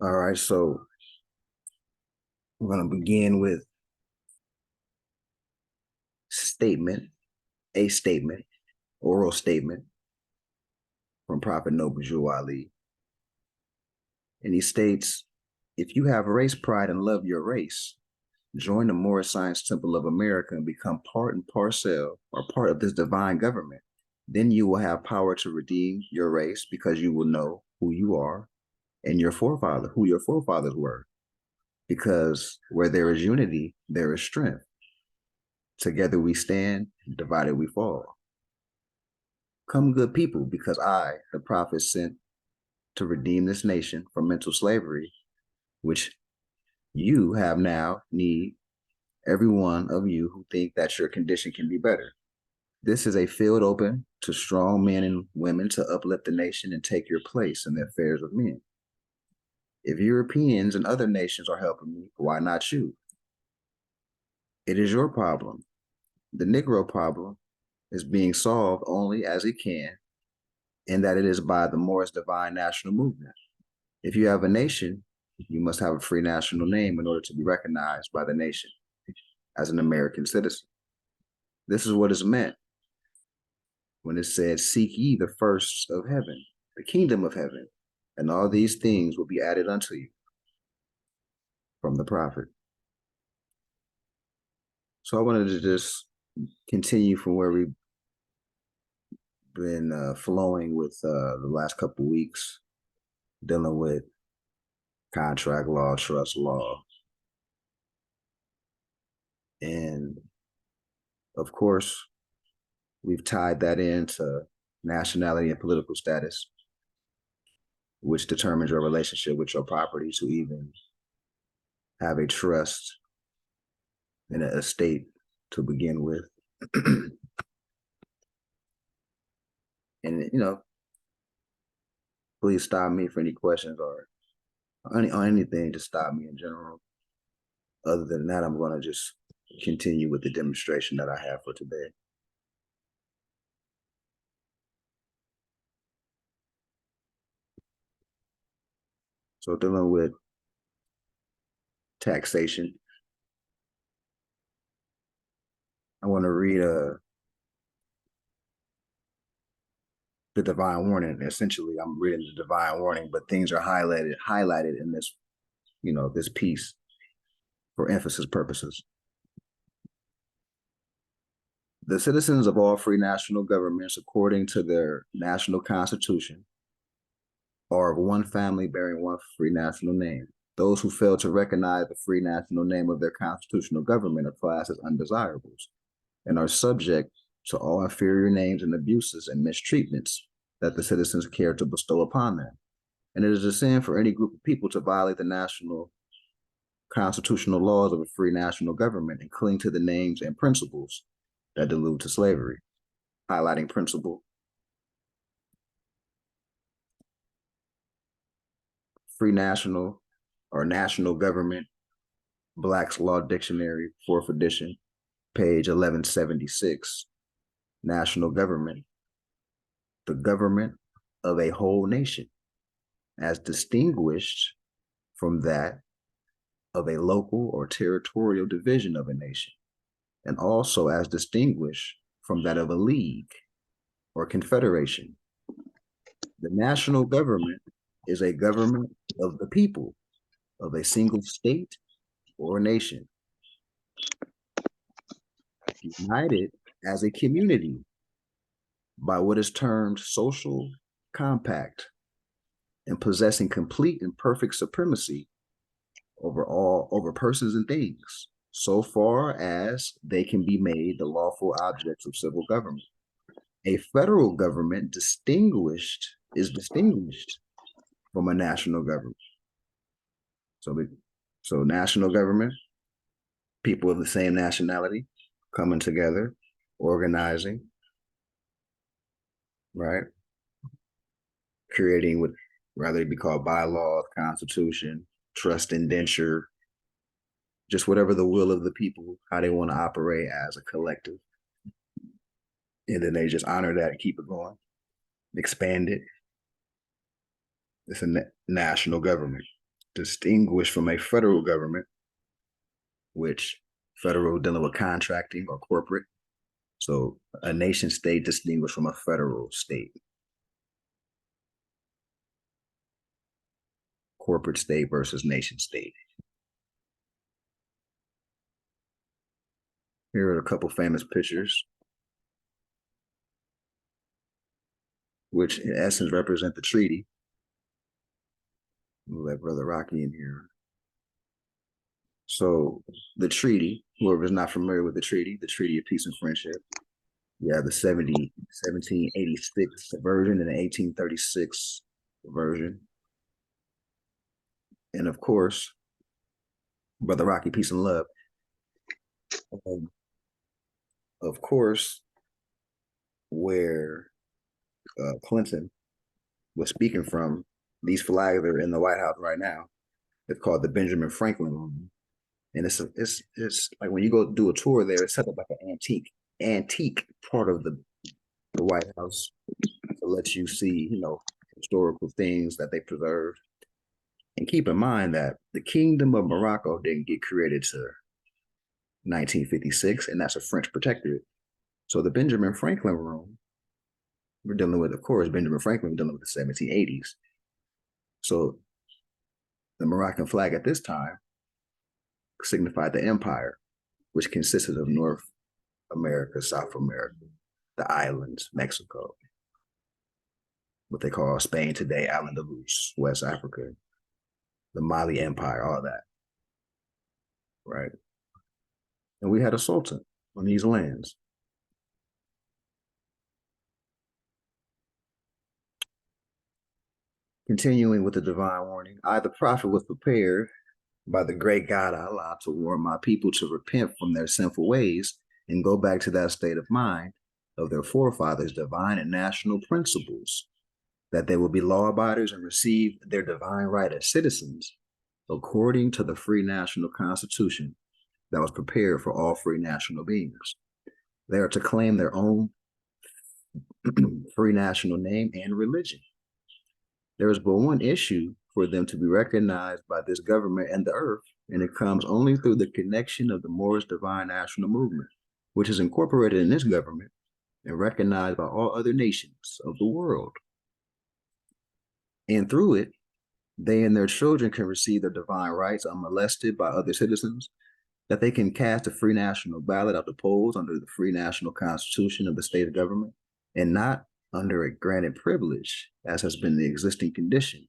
All right, so we're going to begin with statement, a statement, oral statement from Prophet Noble Jew Ali. And he states, if you have race pride and love your race, join the Moorish Science Temple of America and become part and parcel or part of this divine government. Then you will have power to redeem your race because you will know who you are and who your forefathers were. Because where there is unity, there is strength. Together we stand, divided we fall. Come, good people, because I, the prophet, sent to redeem this nation from mental slavery, which you have now need, every one of you who think that your condition can be better. This is a field open to strong men and women to uplift the nation and take your place in the affairs of men. If Europeans and other nations are helping me, why not you? It is your problem. The Negro problem is being solved only as it can, and that it is by the Moorish Divine National Movement. If you have a nation, you must have a free national name in order to be recognized by the nation as an American citizen. This is what is meant when it said, seek ye the first of heaven, the kingdom of heaven, and all these things will be added unto you from the prophet. So I wanted to just continue from where we've been flowing with the last couple of weeks, dealing with contract law, trust law. And of course, we've tied that into nationality and political status, which determines your relationship with your property to even have a trust in an estate to begin with. And, please stop me for any questions or anything to stop me in general. Other than that, I'm going to just continue with the demonstration that I have for today. So dealing with taxation, I want to read the divine warning. Essentially, I'm reading the divine warning, but things are highlighted in this, this piece for emphasis purposes. The citizens of all free national governments, according to their national constitution, are of one family bearing one free national name. Those who fail to recognize the free national name of their constitutional government are classed as undesirables and are subject to all inferior names and abuses and mistreatments that the citizens care to bestow upon them. And it is a sin for any group of people to violate the national constitutional laws of a free national government and cling to the names and principles that delude to slavery. Highlighting principle: free national or national government, Black's Law Dictionary, 4th edition, page 1176. National government, the government of a whole nation, as distinguished from that of a local or territorial division of a nation, and also as distinguished from that of a league or confederation. The national government is a government of the people, of a single state or nation, united as a community by what is termed social compact and possessing complete and perfect supremacy over persons and things, so far as they can be made the lawful objects of civil government. A federal government is distinguished from a national government. So national government, people of the same nationality coming together, organizing, right? Creating what rather be called bylaws, constitution, trust indenture, just whatever the will of the people, how they want to operate as a collective. And then they just honor that and keep it going, expand it. It's a national government. distinguished from a federal government, which federal dealing with contracting or corporate. So a nation state distinguished from a federal state. Corporate state versus nation state. Here are a couple famous pictures, which in essence represent the treaty. We'll let Brother Rocky in here. So the treaty, whoever's not familiar with the Treaty of Peace and Friendship, you have the 1786 version and the 1836 version. And of course, Brother Rocky, peace and love. Of course, where Clinton was speaking from, these flags are in the White House right now. It's called the Benjamin Franklin Room. And it's like when you go do a tour there, it's set up like an antique part of the White House to let you see, historical things that they preserved. And keep in mind that the Kingdom of Morocco didn't get created to 1956, and that's a French protectorate. So the Benjamin Franklin Room, we're dealing with, of course, Benjamin Franklin, we're dealing with the 1780s. So the Moroccan flag at this time signified the empire, which consisted of North America, South America, the islands, Mexico, what they call Spain today, Al-Andalus, West Africa, the Mali Empire, all that, right? And we had a sultan on these lands. Continuing with the divine warning, I, the prophet, was prepared by the great God Allah to warn my people to repent from their sinful ways and go back to that state of mind of their forefathers' divine and national principles, that they will be law-abiders and receive their divine right as citizens according to the free national constitution that was prepared for all free national beings. They are to claim their own free national name and religion. There is but one issue for them to be recognized by this government and the earth, and it comes only through the connection of the Moorish divine national movement, which is incorporated in this government and recognized by all other nations of the world. And through it, they and their children can receive their divine rights unmolested by other citizens, that they can cast a free national ballot at the polls under the free national constitution of the state government, and not under a granted privilege, as has been the existing condition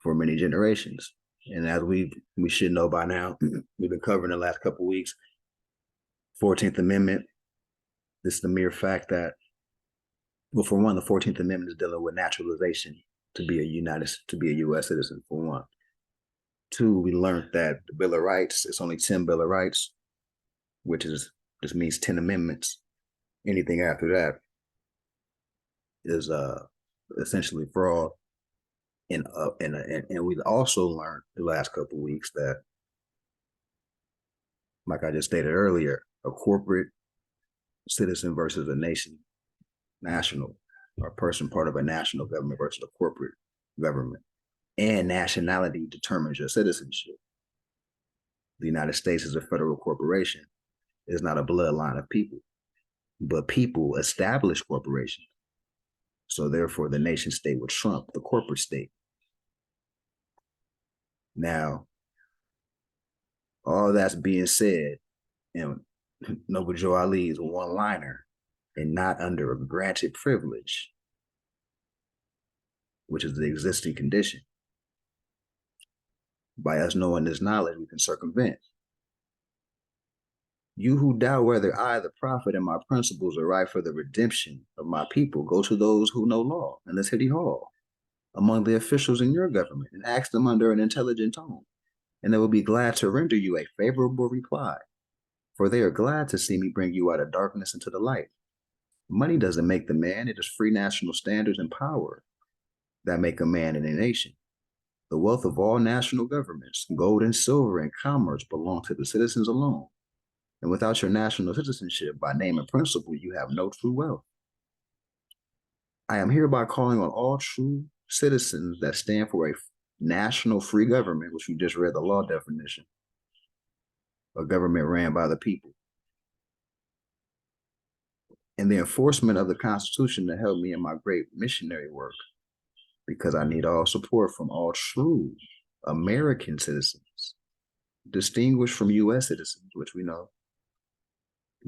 for many generations. And as we should know by now, we've been covering the last couple of weeks, 14th Amendment. This is the mere fact that, well, for one, the 14th Amendment is dealing with naturalization to be a U.S. citizen, for one. Two, we learned that the Bill of Rights, it's only 10 Bill of Rights, which just means 10 amendments. Anything after that is essentially fraud. And we also learned the last couple of weeks that, like I just stated earlier, a corporate citizen versus a national, or a person part of a national government versus a corporate government. And nationality determines your citizenship. The United States is a federal corporation. It's not a bloodline of people, but people establish corporations. So therefore, the nation state would trump the corporate state. Now, all that's being said, and Noble Joe Ali is a one-liner and not under a granted privilege, which is the existing condition. By us knowing this knowledge, we can circumvent. You who doubt whether I, the prophet, and my principles are right for the redemption of my people, go to those who know law in the city hall, among the officials in your government, and ask them under an intelligent tone, and they will be glad to render you a favorable reply, for they are glad to see me bring you out of darkness into the light. Money doesn't make the man, it is free national standards and power that make a man in a nation. The wealth of all national governments, gold and silver and commerce, belong to the citizens alone. And without your national citizenship by name and principle, you have no true wealth. I am hereby calling on all true citizens that stand for a national free government, which we just read the law definition, a government ran by the people, and the enforcement of the Constitution to help me in my great missionary work, because I need all support from all true American citizens, distinguished from U.S. citizens, which we know,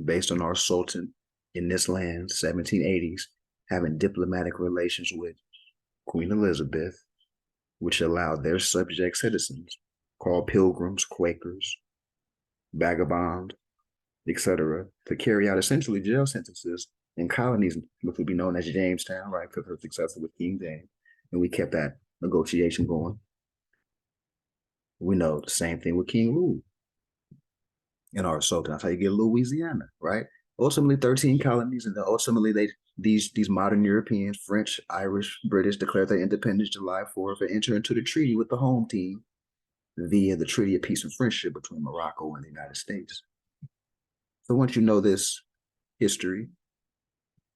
based on our Sultan in this land, 1780s, having diplomatic relations with Queen Elizabeth, which allowed their subject citizens, called pilgrims, Quakers, vagabonds, etc., to carry out essentially jail sentences in colonies, which would be known as Jamestown, right? Because her successor was King James, and we kept that negotiation going. We know the same thing with King Louis in our Sultan. That's how you get Louisiana, right? Ultimately, 13 colonies, and then ultimately these modern Europeans, French, Irish, British, declared their independence July 4th and entered into the treaty with the home team via the Treaty of Peace and Friendship between Morocco and the United States. So once you know this history,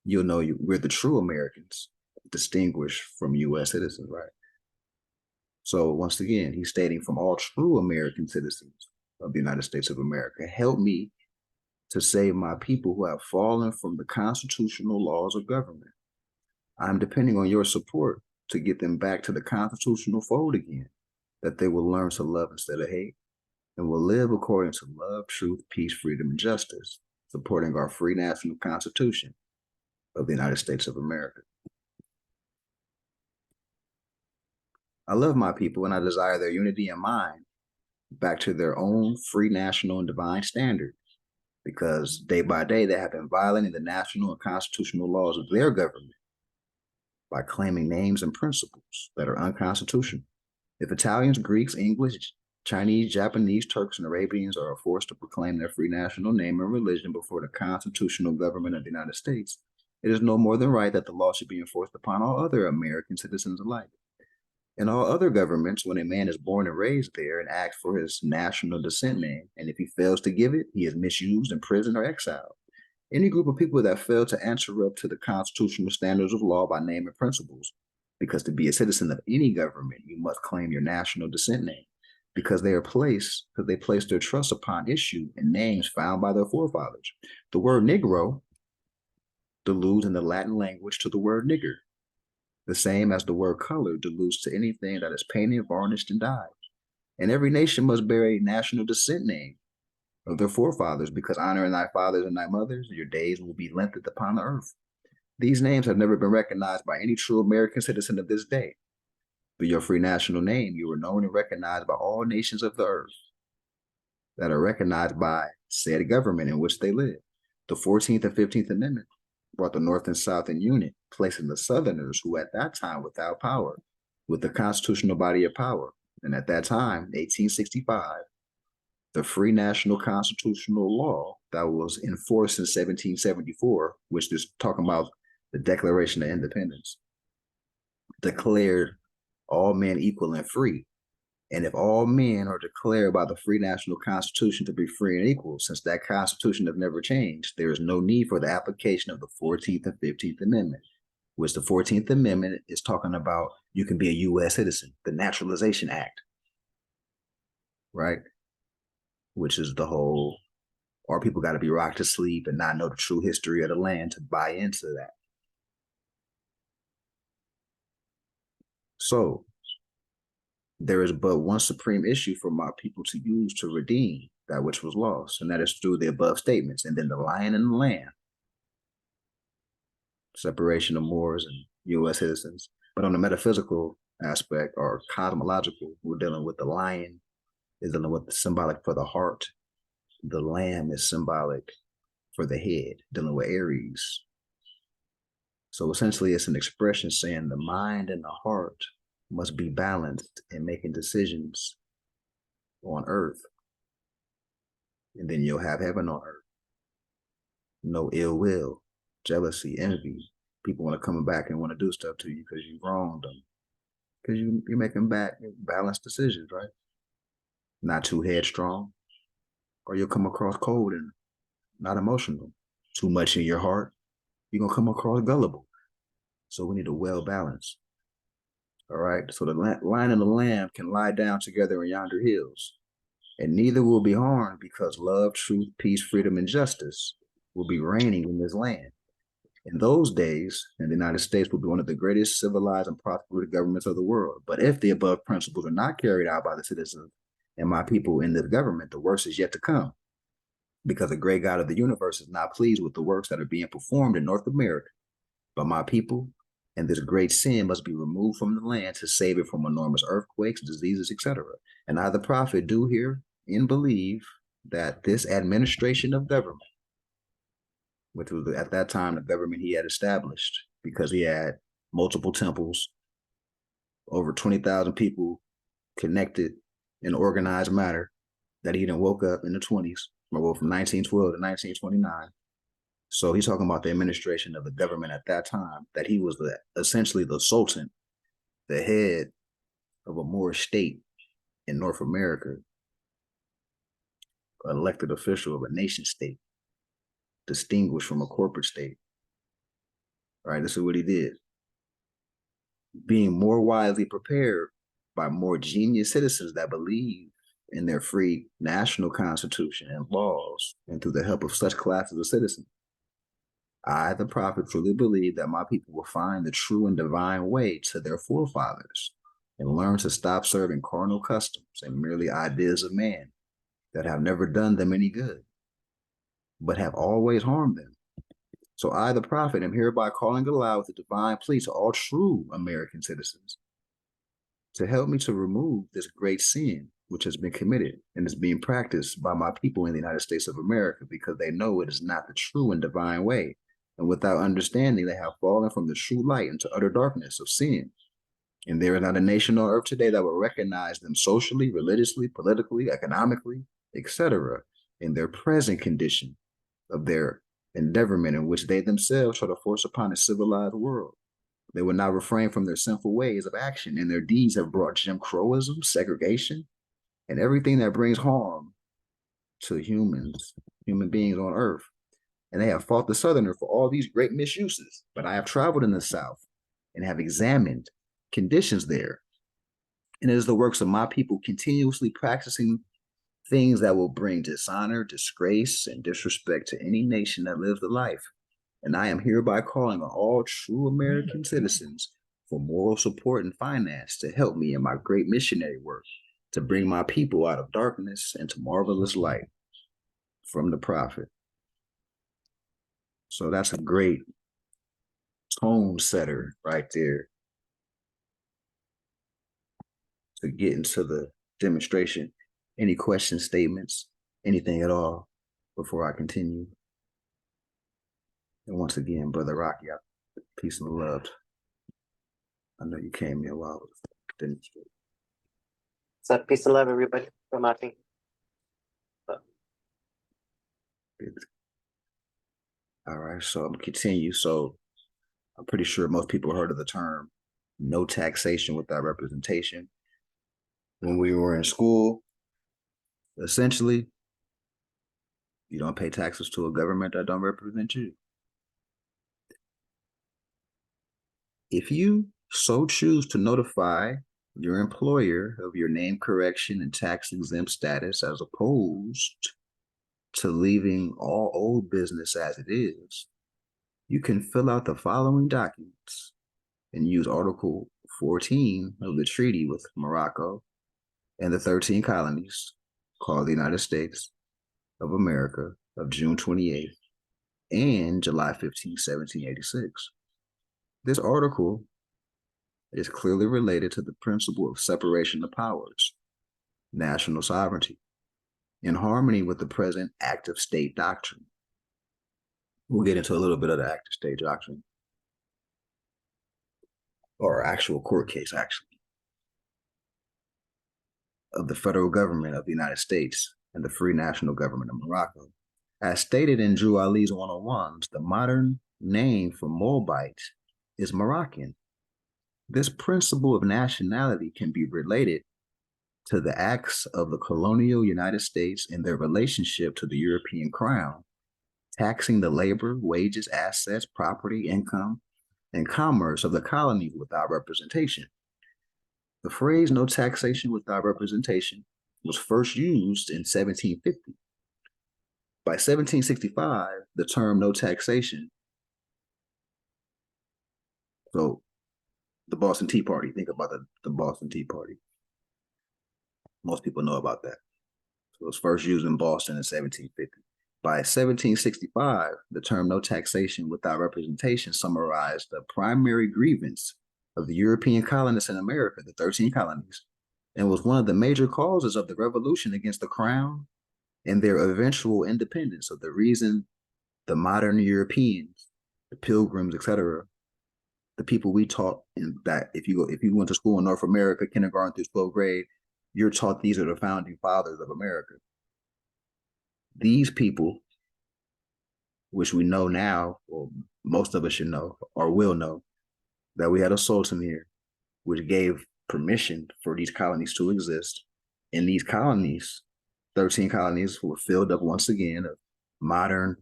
you'll know we're the true Americans, distinguished from U.S. citizens, right? So once again, he's stating, from all true American citizens of the United States of America, help me to save my people who have fallen from the constitutional laws of government. I'm depending on your support to get them back to the constitutional fold again, that they will learn to love instead of hate, and will live according to love, truth, peace, freedom, and justice, supporting our free national constitution of the United States of America. I love my people and I desire their unity in mind back to their own free national and divine standard, because day by day they have been violating the national and constitutional laws of their government by claiming names and principles that are unconstitutional. If Italians, Greeks, English, Chinese, Japanese, Turks, and Arabians are forced to proclaim their free national name and religion before the constitutional government of the United States, it is no more than right that the law should be enforced upon all other American citizens alike. In all other governments, when a man is born and raised there and asks for his national descent name, and if he fails to give it, he is misused, imprisoned, or exiled. Any group of people that fail to answer up to the constitutional standards of law by name and principles, because to be a citizen of any government, you must claim your national descent name, because they place their trust upon issue and names found by their forefathers. The word Negro alludes in the Latin language to the word nigger, the same as the word color alludes to anything that is painted, varnished, and dyed. And every nation must bear a national descent name of their forefathers, because honoring thy fathers and thy mothers, your days will be lengthened upon the earth. These names have never been recognized by any true American citizen of this day. Through your free national name, you are known and recognized by all nations of the earth that are recognized by said government in which they live. The 14th and 15th Amendment brought the North and South in unit, placing the Southerners, who at that time without power, with the constitutional body of power. And at that time, 1865, the free national constitutional law that was enforced in 1774, which is talking about the Declaration of Independence, declared all men equal and free. And if all men are declared by the free national constitution to be free and equal, since that constitution has never changed, there is no need for the application of the 14th and 15th Amendment, which the 14th Amendment is talking about you can be a U.S. citizen, the Naturalization Act, right? Which is the whole, our people got to be rocked to sleep and not know the true history of the land to buy into that. So there is but one supreme issue for my people to use to redeem that which was lost, and that is through the above statements, and then the lion and the lamb, separation of Moors and U.S. citizens. But on the metaphysical aspect or cosmological, we're dealing with the lion is dealing with the symbolic for the heart. The lamb is symbolic for the head, dealing with Aries. So essentially it's an expression saying the mind and the heart must be balanced in making decisions on earth. And then you'll have heaven on earth. No ill will, jealousy, envy. People want to come back and want to do stuff to you because you wronged them. Because you're making balanced decisions, right? Not too headstrong, or you'll come across cold and not emotional. Too much in your heart, you're going to come across gullible. So we need a well balance. All right. So the lion and the lamb can lie down together in yonder hills, and neither will be harmed because love, truth, peace, freedom, and justice will be reigning in this land. In those days, and the United States will be one of the greatest civilized and prosperous governments of the world. But if the above principles are not carried out by the citizens and my people in this government, the worst is yet to come. Because the great God of the universe is not pleased with the works that are being performed in North America. But my people and this great sin must be removed from the land to save it from enormous earthquakes, diseases, etc. And I, the prophet, do hear and believe that this administration of government, which was at that time the government he had established, because he had multiple temples, over 20,000 people connected in organized matter, that he then woke up in the 20s, well, from 1912 to 1929. So he's talking about the administration of the government at that time, that he was essentially the sultan, the head of a Moorish state in North America, an elected official of a nation state, distinguished from a corporate state. All right, this is what he did. Being more widely prepared by more genius citizens that believe in their free national constitution and laws, and through the help of such classes of citizens, I, the prophet, truly believe that my people will find the true and divine way to their forefathers and learn to stop serving carnal customs and merely ideas of man that have never done them any good, but have always harmed them. So I, the prophet, am hereby calling aloud with a divine plea to all true American citizens to help me to remove this great sin which has been committed and is being practiced by my people in the United States of America, because they know it is not the true and divine way. And without understanding, they have fallen from the true light into utter darkness of sin. And there is not a nation on earth today that will recognize them socially, religiously, politically, economically, etc., in their present condition of their endeavorment in which they themselves try to force upon a civilized world. They will not refrain from their sinful ways of action, and their deeds have brought Jim Crowism, segregation, and everything that brings harm to human beings on earth. And they have fought the Southerner for all these great misuses. But I have traveled in the South and have examined conditions there. And it is the works of my people continuously practicing things that will bring dishonor, disgrace, and disrespect to any nation that lives the life. And I am hereby calling on all true American citizens for moral support and finance to help me in my great missionary work, to bring my people out of darkness into marvelous light. From the prophet. So that's a great tone setter right there to get into the demonstration. Any questions, statements, anything at all before I continue? And once again, Brother Rocky, peace and love. I know you came here while I was demonstrating. So peace and love, everybody, from Mati. All right, so I'm gonna continue. So I'm pretty sure most people heard of the term no taxation without representation. When we were in school, essentially, you don't pay taxes to a government that don't represent you. If you so choose to notify your employer of your name correction and tax exempt status, as opposed to leaving all old business as it is, you can fill out the following documents and use Article 14 of the treaty with Morocco and the 13 colonies called the United States of America of June 28th and July 15, 1786. This article is clearly related to the principle of separation of powers, national sovereignty, in harmony with the present active state doctrine. We'll get into a little bit of the active state doctrine, or actual court case, actually, of the federal government of the United States and the free national government of Morocco. As stated in Drew Ali's 101s, the modern name for Moabite is Moroccan. This principle of nationality can be related to the acts of the colonial United States in their relationship to the European crown, taxing the labor, wages, assets, property, income, and commerce of the colonies without representation. The phrase "no taxation without representation" was first used in 1750. By 1765, the term "no taxation," so the Boston Tea Party, think about the Boston Tea Party. Most people know about that. So it was first used in Boston in 1750. By 1765, the term "no taxation without representation" summarized the primary grievance of the European colonists in America, the 13 colonies, and was one of the major causes of the revolution against the crown and their eventual independence. So the reason the modern Europeans, the Pilgrims, etc., the people we taught in that if you went to school in North America, kindergarten through 12th grade, you're taught these are the founding fathers of America. These people, which we know now, or most of us should know or will know, that we had a sultan here, which gave permission for these colonies to exist. And these colonies, 13 colonies, were filled up once again of modern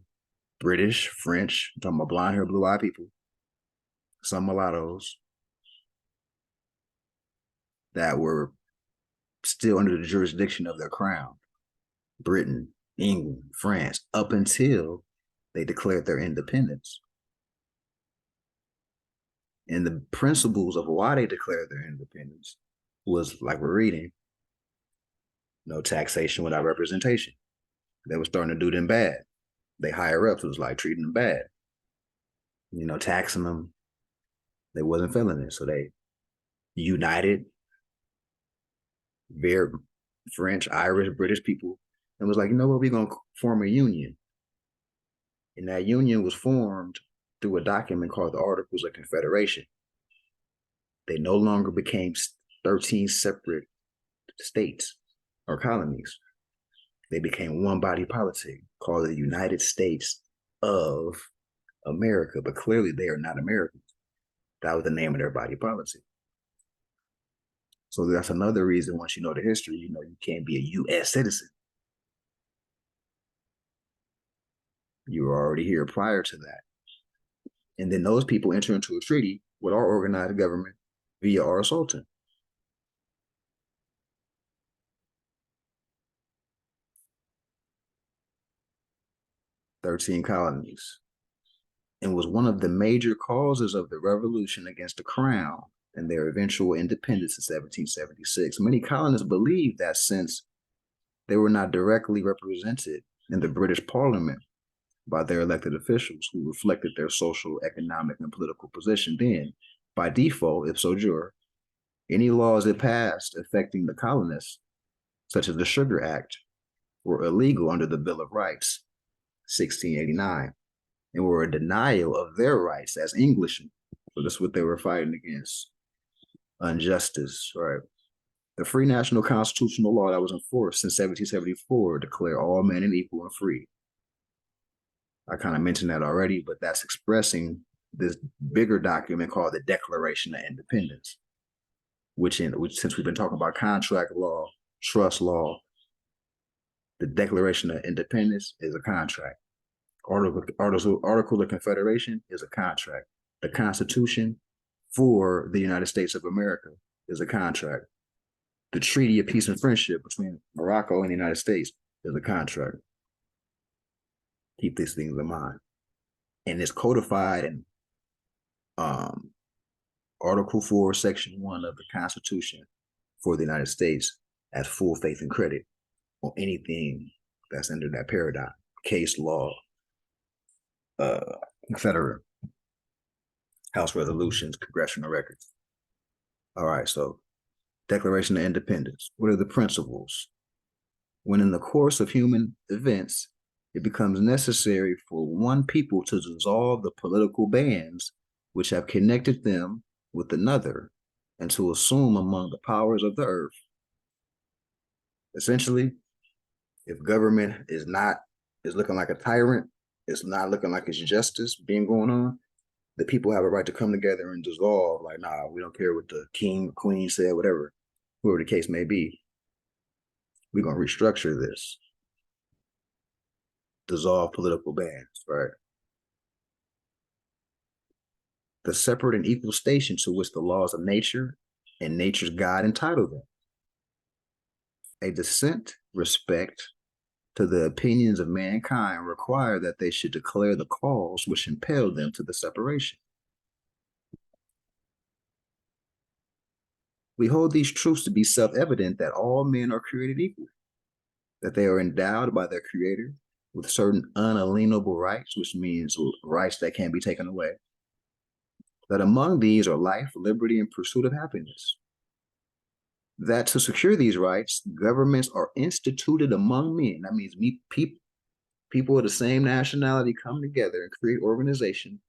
British, French, I'm talking about blonde hair, blue eyed people, some mulattoes that were still under the jurisdiction of their crown, Britain, England, France, up until they declared their independence. And the principles of why they declared their independence was, like we're reading, no taxation without representation. They were starting to do them bad. They higher ups was like treating them bad, taxing them. They wasn't feeling it. So they united very French, Irish, British people and was like, you know what, we're going to form a union. And that union was formed through a document called the Articles of Confederation. They no longer became 13 separate states or colonies. They became one body politic called the United States of America, but clearly they are not Americans. That was the name of their body politic. So that's another reason, once you know the history, you can't be a U.S. citizen. You were already here prior to that. And then those people enter into a treaty with our organized government via our sultan. "13 colonies," and was one of the major causes of the revolution against the crown and their eventual independence in 1776. Many colonists believed that since they were not directly represented in the British Parliament by their elected officials who reflected their social, economic, and political position, then, by default, ipso jure, any laws it passed affecting the colonists, such as the Sugar Act, were illegal under the Bill of Rights, 1689, and were a denial of their rights as Englishmen. So that's what they were fighting against. Injustice, right? The free national constitutional law that was enforced since 1774 declared all men equal and free. I kind of mentioned that already, but that's expressing this bigger document called the Declaration of Independence, which since we've been talking about contract law, trust law, the Declaration of Independence is a contract. Article of Confederation is a contract. The Constitution for the United States of America is a contract. The Treaty of Peace and Friendship between Morocco and the United States is a contract. Keep these things in mind. And it's codified in Article 4, Section 1 of the Constitution for the United States as full faith and credit on anything that's under that paradigm, case law, etc. House resolutions, congressional records. All right, so Declaration of Independence. What are the principles? When in the course of human events, it becomes necessary for one people to dissolve the political bands which have connected them with another and to assume among the powers of the earth. Essentially, if government is looking like a tyrant, it's not looking like it's justice being going on, the people have a right to come together and dissolve, like, nah, we don't care what the king or queen said, whatever, whoever the case may be. We're going to restructure this. Dissolve political bands, right? The separate and equal station to which the laws of nature and nature's God entitled them. A decent respect to the opinions of mankind require that they should declare the cause which impelled them to the separation. We hold these truths to be self-evident that all men are created equal, that they are endowed by their Creator with certain unalienable rights, which means rights that can't be taken away, that among these are life, liberty, and pursuit of happiness, that to secure these rights, governments are instituted among men. That means people of the same nationality come together and create organization,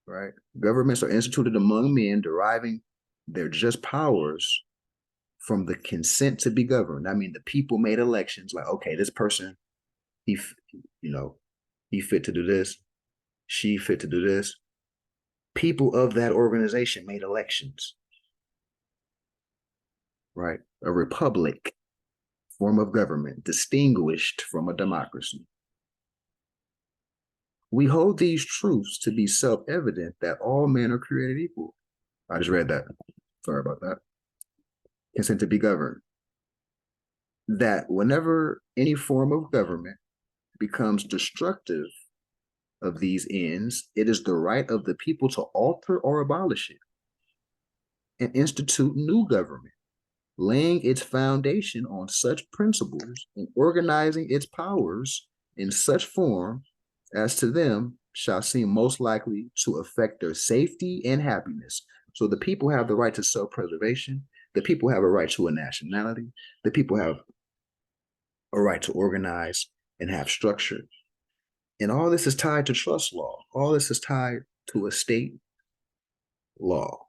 right? Governments are instituted among men, deriving their just powers from the consent to be governed. I mean, the people made elections like, okay, this person, he fit to do this, she fit to do this. People of that organization made elections, right? A republic, form of government, distinguished from a democracy. We hold these truths to be self-evident that all men are created equal. I just read that. Sorry about that. Consent to be governed. That whenever any form of government becomes destructive of these ends, it is the right of the people to alter or abolish it and institute new government, laying its foundation on such principles and organizing its powers in such form as to them shall seem most likely to affect their safety and happiness. So the people have the right to self-preservation. The people have a right to a nationality. The people have a right to organize and have structure. And all this is tied to trust law. All this is tied to a state law.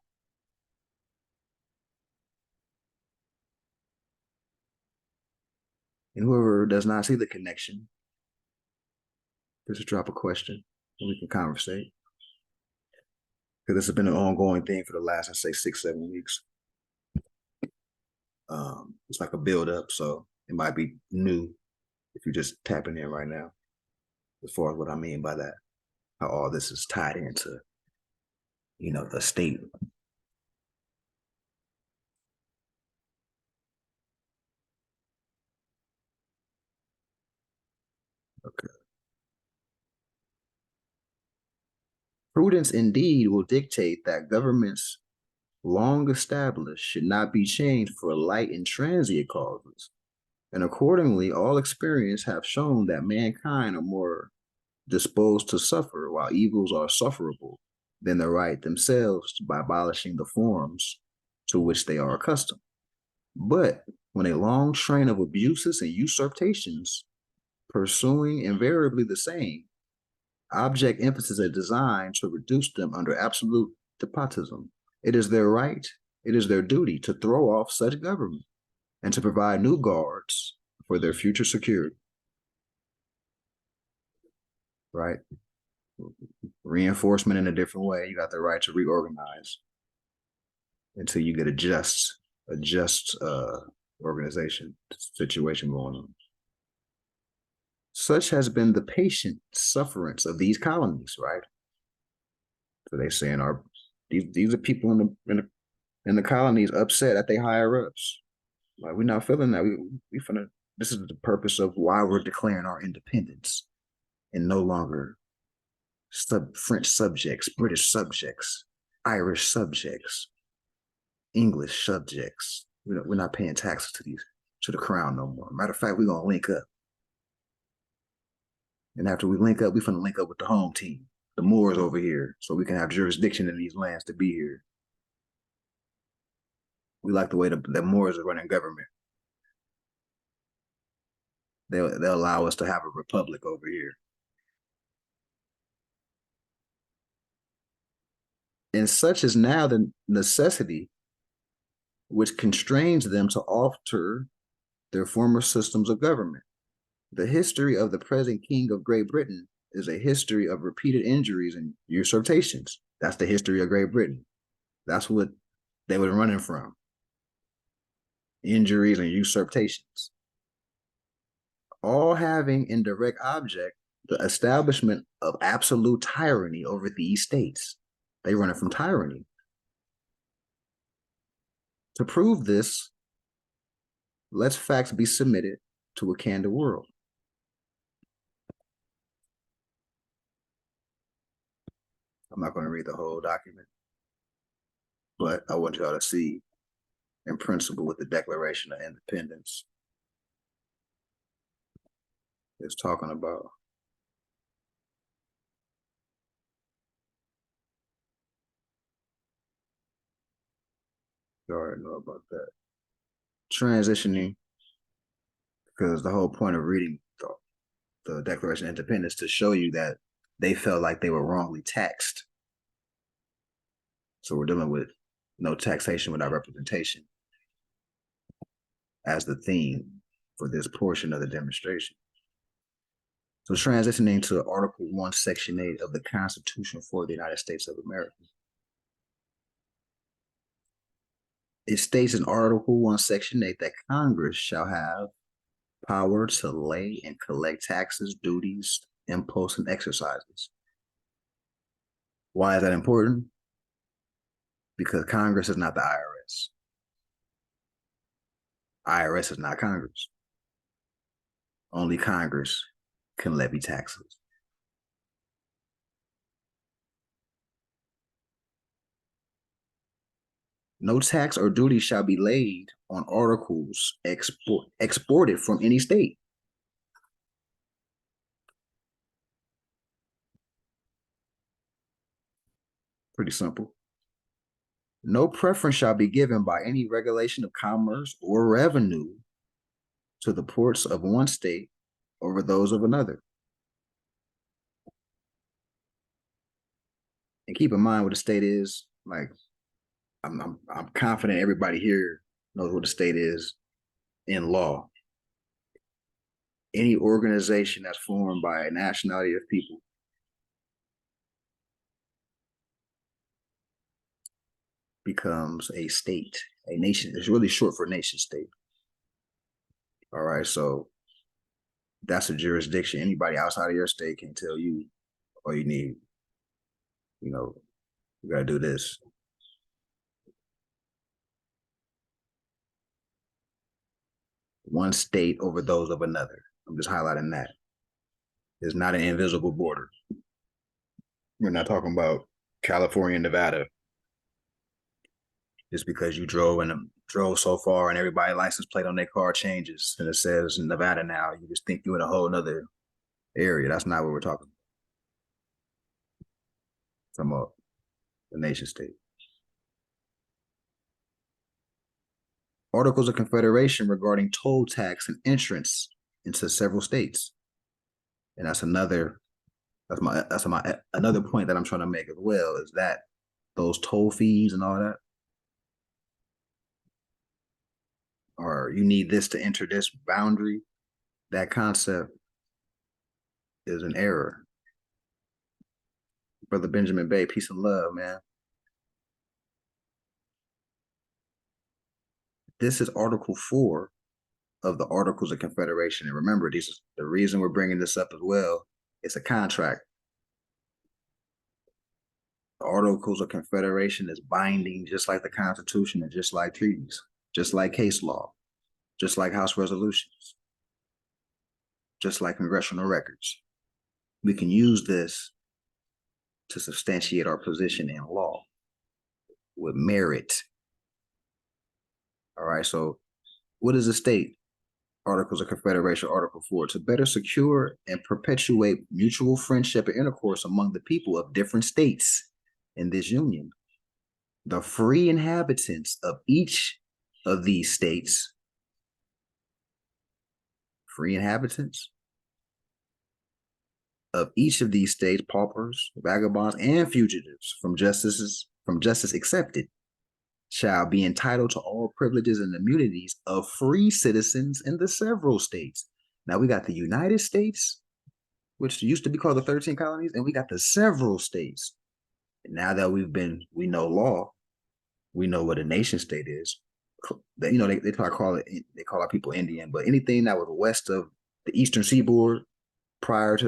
And whoever does not see the connection, just drop a question and we can conversate. Because this has been an ongoing thing for the last, I'd say, 6-7 weeks. It's like a build-up, so it might be new if you're just tapping in right now, as far as what I mean by that, how all this is tied into, the state. Okay. Prudence indeed will dictate that governments long established should not be changed for light and transient causes. And accordingly, all experience have shown that mankind are more disposed to suffer, while evils are sufferable, than the right themselves by abolishing the forms to which they are accustomed. But when a long train of abuses and usurpations, pursuing invariably the same object, emphasis, are designed to reduce them under absolute despotism, it is their right, it is their duty to throw off such government and to provide new guards for their future security. Right? Reinforcement in a different way. You got the right to reorganize until you get a just organization situation going on. Such has been the patient sufferance of these colonies, right? So they saying these are people in the colonies upset at their higher ups. Like, we're not feeling that. We finna. This is the purpose of why we're declaring our independence and no longer French subjects, British subjects, Irish subjects, English subjects. We're not paying taxes to the crown no more. Matter of fact, we're gonna link up. And after we link up, we're gonna link up with the home team, the Moors over here, so we can have jurisdiction in these lands to be here. We like the way the Moors are running government. They'll allow us to have a republic over here. And such is now the necessity which constrains them to alter their former systems of government. The history of the present King of Great Britain is a history of repeated injuries and usurpations. That's the history of Great Britain. That's what they were running from. Injuries and usurpations. All having in direct object the establishment of absolute tyranny over these states. They running from tyranny. To prove this, let's facts be submitted to a candid world. I'm not going to read the whole document, but I want y'all to see in principle what the Declaration of Independence is talking about. You already know about that. Transitioning, because the whole point of reading the Declaration of Independence to show you that they felt like they were wrongly taxed. So we're dealing with no taxation without representation as the theme for this portion of the demonstration. So transitioning to Article 1, Section 8 of the Constitution for the United States of America. It states in Article 1, Section 8 that Congress shall have power to lay and collect taxes, duties, imposts, and exercises. Why is that important? Because Congress is not the IRS. IRS is not Congress. Only Congress can levy taxes. No tax or duty shall be laid on articles exported from any state. Pretty simple. No preference shall be given by any regulation of commerce or revenue to the ports of one state over those of another. And keep in mind what the state is. Like, I'm confident everybody here knows what the state is in law. Any organization that's formed by a nationality of people becomes a state, a nation. It's really short for nation state. All right, so that's a jurisdiction. Anybody outside of your state can tell you, oh, you need, you got to do this. One state over those of another. I'm just highlighting that. It's not an invisible border. We're not talking about California and Nevada. Just because you drove so far and everybody's license plate on their car changes and it says Nevada now, you just think you're in a whole other area. That's not what we're talking about. Talking about the nation state. Articles of Confederation regarding toll tax and entrance into several states. And that's another point that I'm trying to make as well, is that those toll fees and all that, or you need this to enter this boundary, that concept is an error. Brother Benjamin Bay, peace and love, man. This is Article 4 of the Articles of Confederation. And remember, this is the reason we're bringing this up as well. It's a contract. The Articles of Confederation is binding, just like the Constitution and just like treaties, just like case law, just like House resolutions, just like congressional records. We can use this to substantiate our position in law with merit. All right, so what does it state? Articles of Confederation, Article 4, to better secure and perpetuate mutual friendship and intercourse among the people of different states in this union. The free inhabitants of each of these states, free inhabitants of each of these states, paupers, vagabonds, and fugitives from justice accepted, shall be entitled to all privileges and immunities of free citizens in the several states. Now we got the United States, which used to be called the 13 colonies, and we got the several states. And now that we know law, we know what a nation state is. They call our people Indian, but anything that was west of the Eastern Seaboard prior to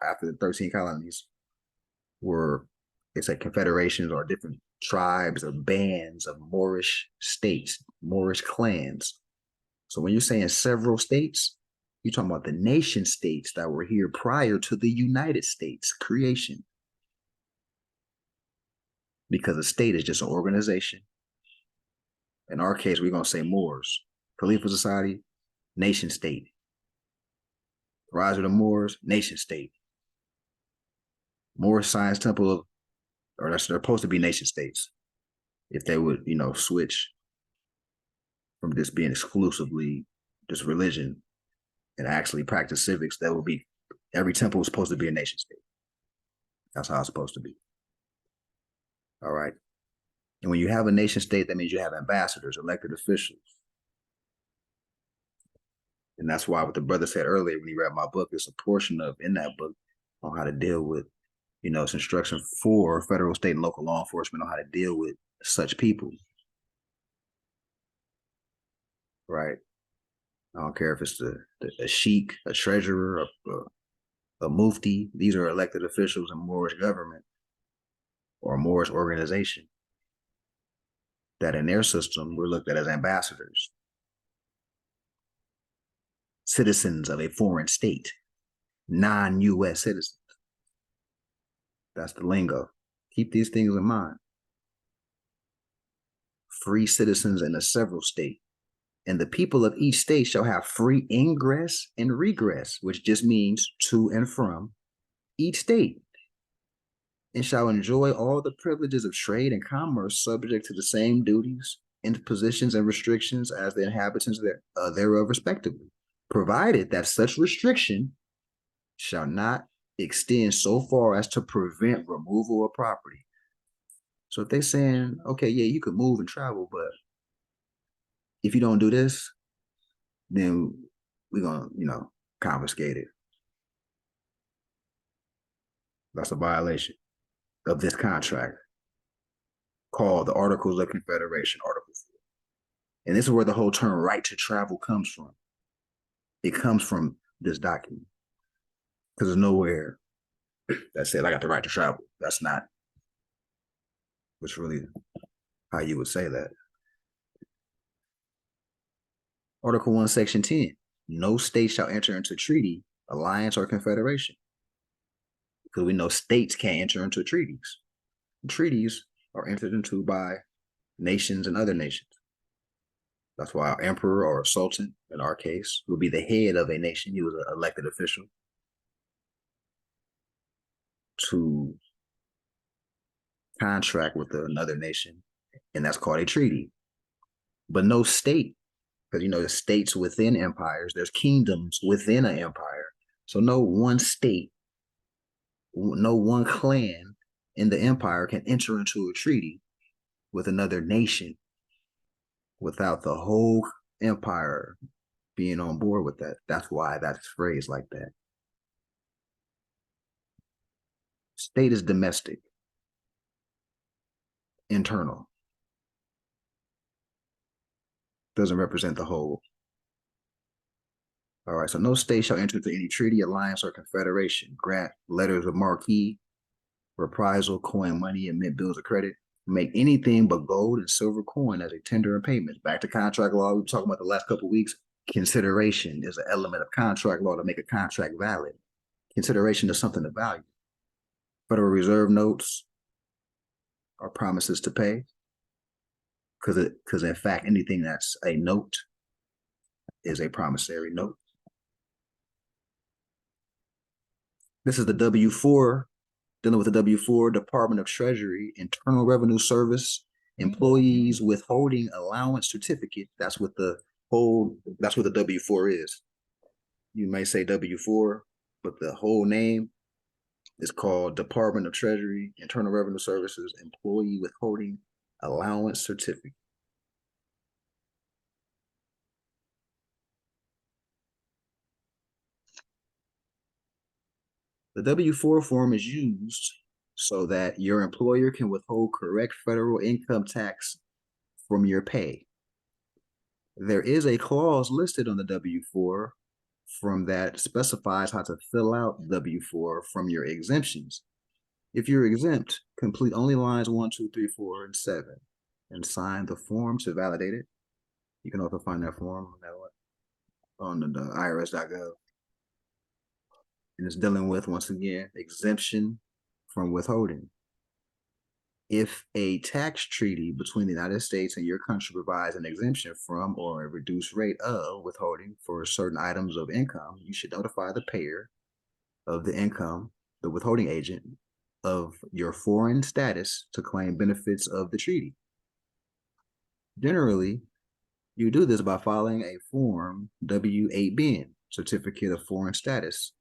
after the 13 colonies it's like confederations or different tribes or bands of Moorish states, Moorish clans. So when you're saying several states, you're talking about the nation states that were here prior to the United States creation. Because a state is just an organization. In our case, we're going to say Moors. Khalifa Society, nation state. Rise of the Moors, nation state. Moorish Science Temple, or they're supposed to be nation states. If they would, switch from just being exclusively just religion and actually practice civics, that would be, every temple was supposed to be a nation state. That's how it's supposed to be. All right. And when you have a nation state, that means you have ambassadors, elected officials. And that's why what the brother said earlier when he read my book, there's a portion of in that book on how to deal with, it's instruction for federal, state, and local law enforcement on how to deal with such people. Right? I don't care if it's a sheik, a treasurer, a mufti. These are elected officials in Moorish government or a Moorish organization that in their system were looked at as ambassadors, citizens of a foreign state, non-U.S. citizens. That's the lingo. Keep these things in mind. Free citizens in a several state. And the people of each state shall have free ingress and regress, which just means to and from each state, and shall enjoy all the privileges of trade and commerce subject to the same duties, impositions, and restrictions as the inhabitants thereof respectively, provided that such restriction shall not extend so far as to prevent removal of property. So if they're saying, okay, yeah, you can move and travel, but if you don't do this, then we're going to, confiscate it. That's a violation of this contract called the Articles of Confederation, Article 4. And this is where the whole term right to travel comes from. It comes from this document. Because there's nowhere that said I got the right to travel. That's not what's really how you would say that. Article 1, Section 10. No state shall enter into treaty, alliance, or confederation. Because we know states can't enter into treaties. Treaties are entered into by nations and other nations. That's why our emperor or a sultan, in our case, would be the head of a nation. He was an elected official to contract with another nation, and that's called a treaty. But no state, because there's states within empires, there's kingdoms within an empire. So no one state, no one clan in the empire can enter into a treaty with another nation without the whole empire being on board with that. That's why that's phrased like that. State is domestic, internal. Doesn't represent the whole. All right, so no state shall enter into any treaty, alliance, or confederation, grant letters of marque, reprisal, coin money, and mint bills of credit, make anything but gold and silver coin as a tender and payment. Back to contract law, we were talking about the last couple of weeks. Consideration is an element of contract law to make a contract valid. Consideration is something of value. Federal Reserve notes are promises to pay, because in fact, anything that's a note is a promissory note. This is the W-4, dealing with the W-4, Department of Treasury, Internal Revenue Service, employees withholding allowance certificate. That's what the W-4 is. You may say W-4, but the whole name is called Department of Treasury, Internal Revenue Services, Employee Withholding Allowance Certificate. The W-4 form is used so that your employer can withhold correct federal income tax from your pay. There is a clause listed on the W-4 from that specifies how to fill out W-4 from your exemptions. If you're exempt, complete only lines 1, 2, 3, 4, and 7, and sign the form to validate it. You can also find that form on the IRS.gov. And it's dealing with, once again, exemption from withholding. If a tax treaty between the United States and your country provides an exemption from or a reduced rate of withholding for certain items of income, you should notify the payer of the income, the withholding agent, of your foreign status to claim benefits of the treaty. Generally, you do this by filing a Form W-8BN, Certificate of Foreign Status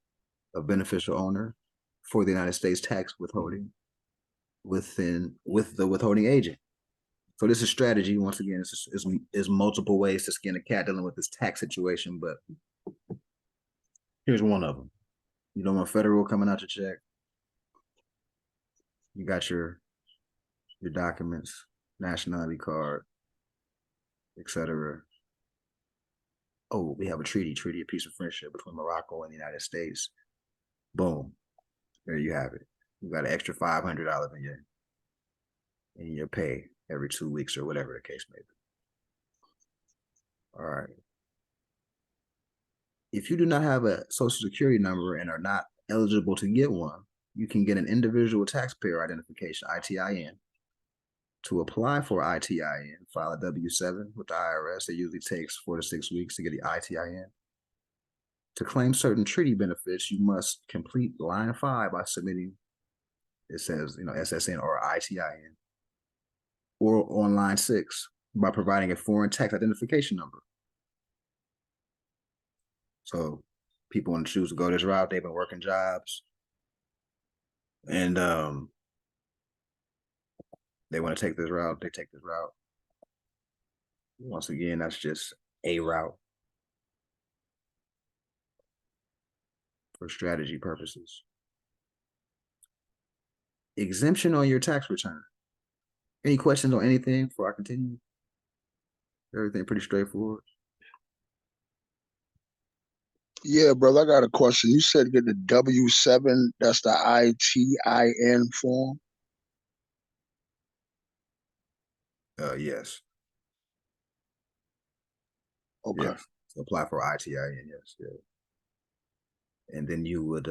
of Beneficial Owner for the United States tax withholding with the withholding agent. So this is strategy. Once again, is multiple ways to skin a cat dealing with this tax situation, but here's one of them. You don't want federal coming out your check. You got your documents, nationality card, etc. Oh, we have a treaty of peace and friendship between Morocco and the United States. Boom. There you have it. You got an extra $500 in your pay every 2 weeks or whatever the case may be. All right. If you do not have a social security number and are not eligible to get one, you can get an individual taxpayer identification, ITIN. To apply for ITIN, file a W-7 with the IRS. It usually takes 4 to 6 weeks to get the ITIN. To claim certain treaty benefits, you must complete line 5 by submitting, it says, SSN or ITIN, or on line 6 by providing a foreign tax identification number. So people want to choose to go this route. They've been working jobs, and they want to take this route. They take this route. Once again, that's just a route for strategy purposes. Exemption on your tax return. Any questions on anything before I continue? Everything pretty straightforward. Yeah, brother, I got a question. You said get the W-7, that's the ITIN form? Yes. Okay. Yes. So apply for ITIN, yes. Yeah. And then you would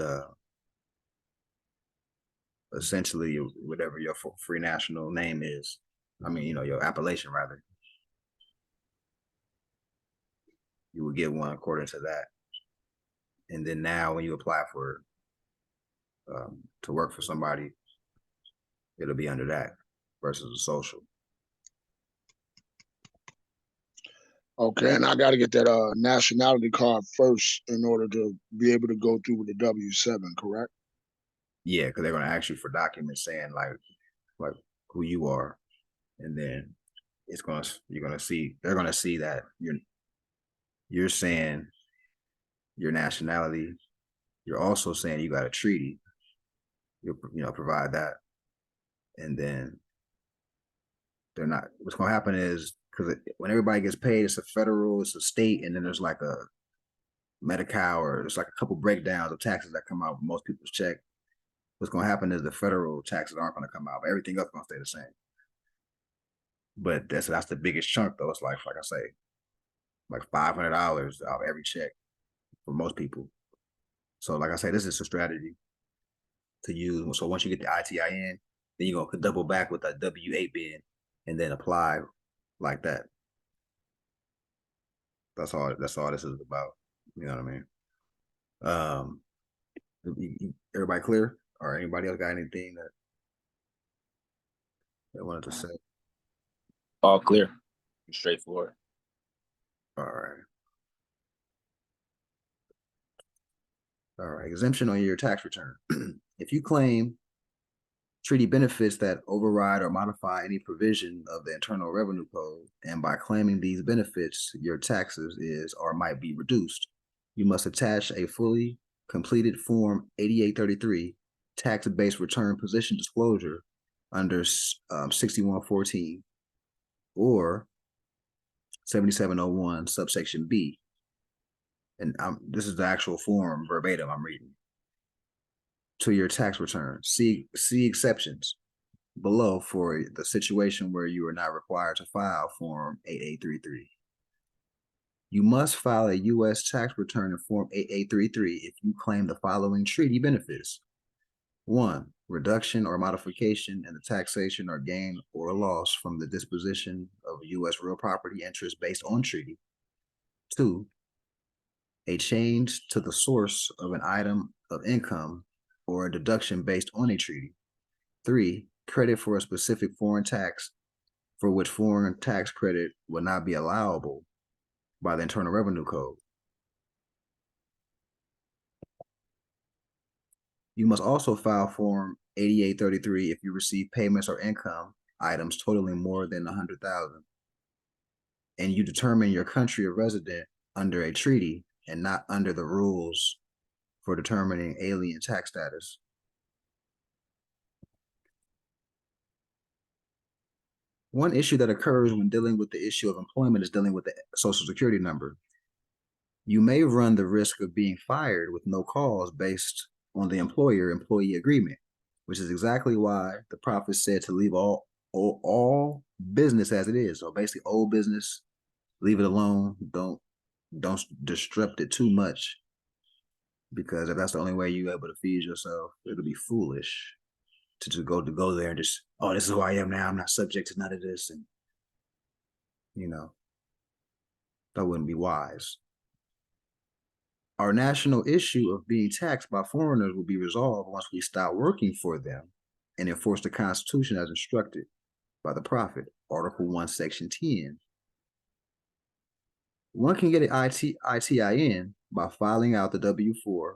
essentially, whatever your free national name is, your appellation rather, you would get one according to that. And then now when you apply for to work for somebody, it'll be under that versus a social. Okay, and I got to get that nationality card first in order to be able to go through with the W-7, correct? Yeah, because they're going to ask you for documents saying like who you are, and then they're going to see that you're saying your nationality. You're also saying you got a treaty. You'll provide that, and then they're not. What's going to happen is, because when everybody gets paid, it's a federal, it's a state, and then there's like a Medi-Cal, or it's like a couple breakdowns of taxes that come out with most people's check. What's going to happen is the federal taxes aren't going to come out, but everything else is going to stay the same. But that's the biggest chunk, though. It's like I say, like $500 out of every check for most people. So like I say, this is a strategy to use. So once you get the ITIN, then you're going to double back with a W-8BN and then apply like that. That's all this is about. You know what I mean? Everybody clear? Or anybody else got anything that they wanted to say? All clear. Straightforward. All right. Exemption on your tax return. If you claim treaty benefits that override or modify any provision of the Internal Revenue Code, and by claiming these benefits, your taxes is or might be reduced, you must attach a fully completed Form 8833 tax-based return position disclosure under 6114 or 7701 subsection B. And this is the actual form verbatim I'm reading. to your tax return. See exceptions below for the situation where you are not required to file Form 8833. You must file a U.S. tax return in Form 8833 if you claim the following treaty benefits. 1. Reduction or modification in the taxation or gain or loss from the disposition of U.S. real property interest based on treaty. 2. A change to the source of an item of income or a deduction based on a treaty. 3. Credit for a specific foreign tax for which foreign tax credit will not be allowable by the Internal Revenue Code. You must also file Form 8833 if you receive payments or income items totaling more than $100,000, and you determine your country of residence under a treaty and not under the rules for determining alien tax status. One issue that occurs when dealing with the issue of employment is dealing with the Social Security number. You may run the risk of being fired with no cause based on the employer-employee agreement, which is exactly why the prophet said to leave all business as it is. So basically, old business, leave it alone. Don't disrupt it too much, because if that's the only way you're able to feed yourself, it'll be foolish to go there and just, oh, this is who I am now. I'm not subject to none of this, and that wouldn't be wise. Our national issue of being taxed by foreigners will be resolved once we stop working for them and enforce the Constitution as instructed by the prophet, Article 1, Section 10. One can get an ITIN by filing out the W-4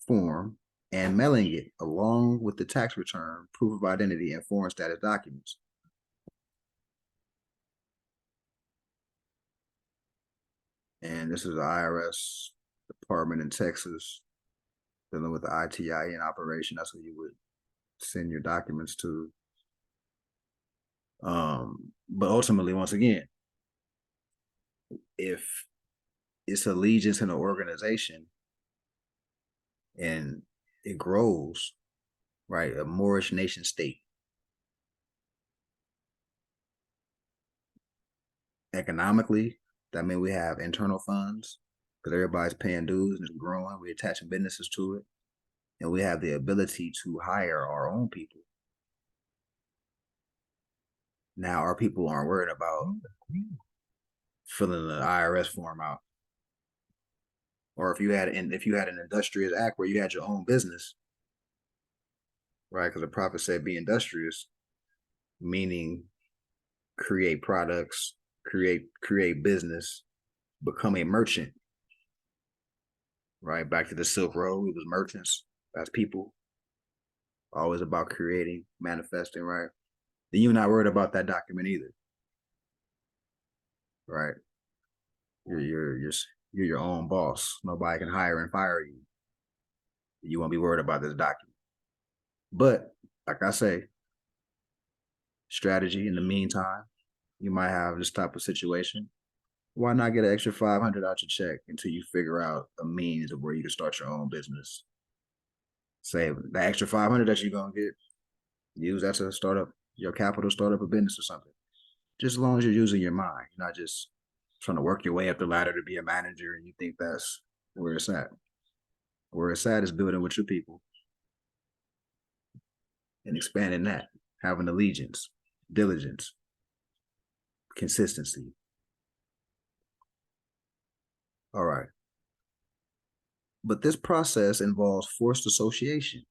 form and mailing it along with the tax return, proof of identity, and foreign status documents. And this is the IRS department in Texas dealing with the ITIN operation. That's who you would send your documents to. But ultimately, once again, if it's allegiance in an organization and it grows, right, a Moorish nation state, economically, that means we have internal funds because everybody's paying dues and it's growing. We're attaching businesses to it, and we have the ability to hire our own people. Now, our people aren't worried about filling the IRS form out. Or if you had an industrious act where you had your own business, right? Because the prophet said be industrious, meaning create products, create business, become a merchant, right? Back to the Silk Road, we was merchants as people, always about creating, manifesting, right? Then you're not worried about that document either, right? You're your own boss. Nobody can hire and fire you. You won't be worried about this document. But like I say, strategy in the meantime, you might have this type of situation. Why not get an extra 500 out your check until you figure out a means of where you can start your own business? Save the extra 500 that you're gonna get, use that to start up your capital, start up a business or something. Just as long as you're using your mind, you're not just trying to work your way up the ladder to be a manager and you think that's where it's at. Where it's at is building with your people and expanding that, having allegiance, diligence, consistency. All right. But this process involves forced association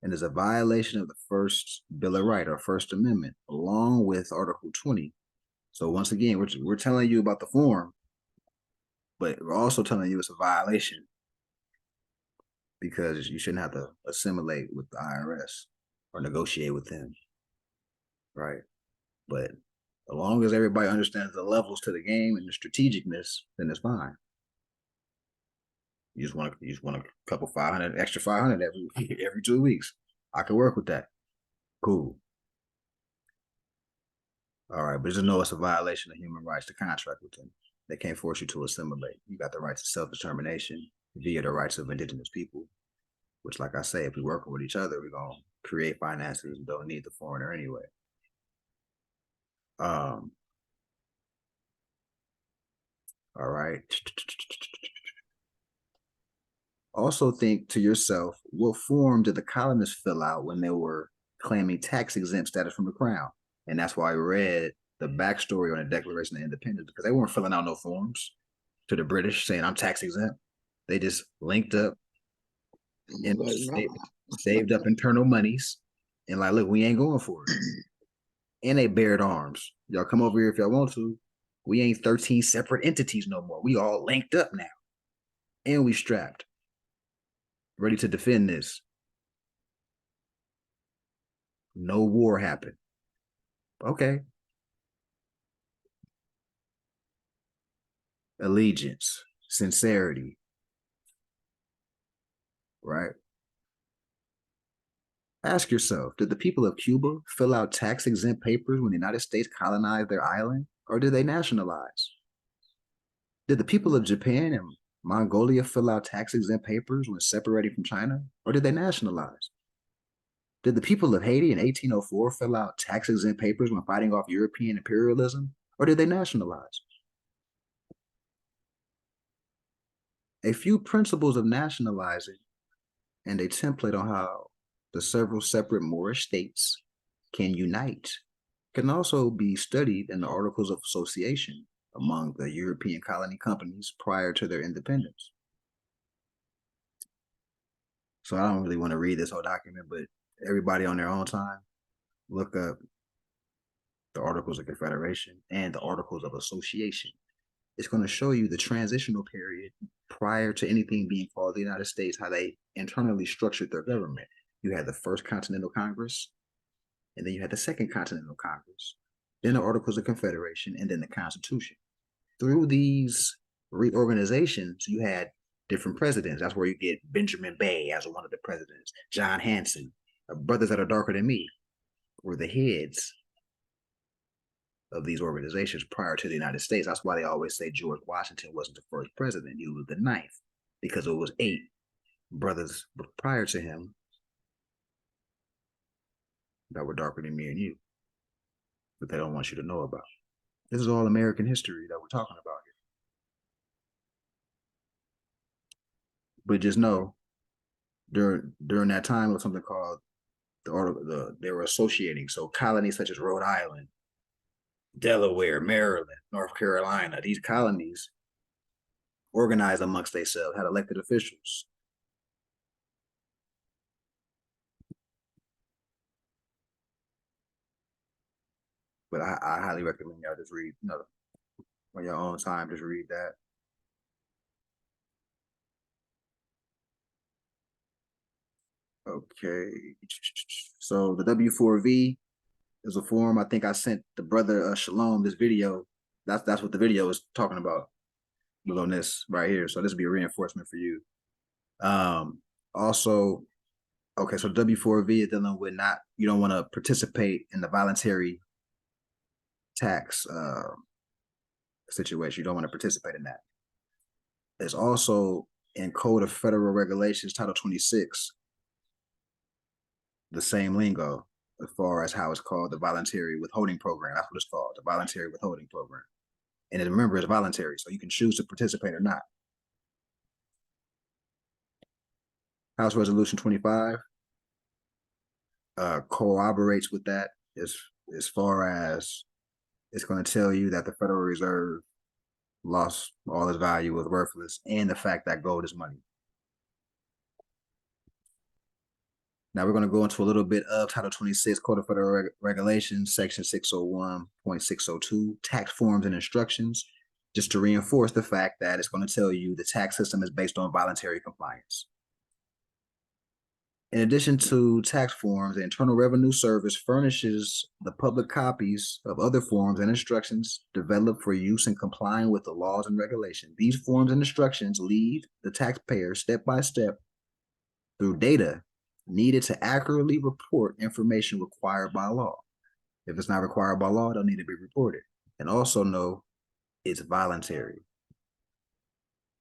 and is a violation of the First Bill of Rights, or First Amendment, along with Article 20. So once again, we're telling you about the form, but we're also telling you it's a violation because you shouldn't have to assimilate with the IRS or negotiate with them, right? But as long as everybody understands the levels to the game and the strategicness, then it's fine. You just want a couple 500, extra 500 every 2 weeks. I can work with that. Cool. All right, but just know it's a violation of human rights to contract with them. They can't force you to assimilate. You got the right to self-determination via the rights of indigenous people. which, like I say, if we working with each other, we're gonna create finances and don't need the foreigner anyway. All right. Also think to yourself, what form did the colonists fill out when they were claiming tax exempt status from the crown? And that's why I read the backstory on the Declaration of Independence, because they weren't filling out no forms to the British saying I'm tax exempt. They just linked up and Like, nah. saved up internal monies and like, look, we ain't going for it. And they bared arms. Y'all come over here if y'all want to. We ain't 13 separate entities no more. We all linked up now. And we strapped. Ready to defend this. No war happened. Okay. Allegiance, sincerity. Right? Ask yourself, did the people of Cuba fill out tax exempt papers when the United States colonized their island, or did they nationalize? Did the people of Japan and Mongolia fill out tax exempt papers when separating from China, or did they nationalize? Did the people of Haiti in 1804 fill out tax exempt papers when fighting off European imperialism, or did they nationalize? A few principles of nationalizing and a template on how the several separate Moorish states can unite can also be studied in the Articles of Association among the European colony companies prior to their independence. So I don't really want to read this whole document, but everybody on their own time, look up the Articles of Confederation and the Articles of Association. It's going to show you the transitional period prior to anything being called the United States, how they internally structured their government. You had the First Continental Congress, and then you had the Second Continental Congress, then the Articles of Confederation, and then the Constitution. Through these reorganizations, you had different presidents. That's where you get Benjamin Bay as one of the presidents, John Hanson, brothers that are darker than me, were the heads of these organizations prior to the United States. That's why they always say George Washington wasn't the first president, he was the ninth, because it was 8 brothers prior to him that were darker than me and you, but they don't want you to know about. This is all American history that we're talking about here. But just know, during that time, was something called they were associating. So colonies such as Rhode Island, Delaware, Maryland, North Carolina, these colonies organized amongst themselves, had elected officials. But I highly recommend y'all just read, on your own time, just read that. Okay. So the W4V is a form. I think I sent the brother Shalom this video. That's what the video is talking about. On this right here. So this will be a reinforcement for you. Also, okay, so W4V is dealing with you don't want to participate in the voluntary tax situation. You don't want to participate in that. It's also in Code of Federal Regulations, Title 26, the same lingo as far as how it's called, the voluntary withholding program. That's what it's called, the voluntary withholding program. And remember, it's voluntary, so you can choose to participate or not. House Resolution 25 corroborates with that as far as it's going to tell you that the Federal Reserve lost all its value, was worthless, and the fact that gold is money. Now we're going to go into a little bit of Title 26 Code of Federal Regulations, Section 601.602, tax forms and instructions, just to reinforce the fact that it's going to tell you the tax system is based on voluntary compliance. In addition to tax forms, the Internal Revenue Service furnishes the public copies of other forms and instructions developed for use in complying with the laws and regulations. These forms and instructions lead the taxpayer step by step through data needed to accurately report information required by law. If it's not required by law, it'll need to be reported. And also know it's voluntary.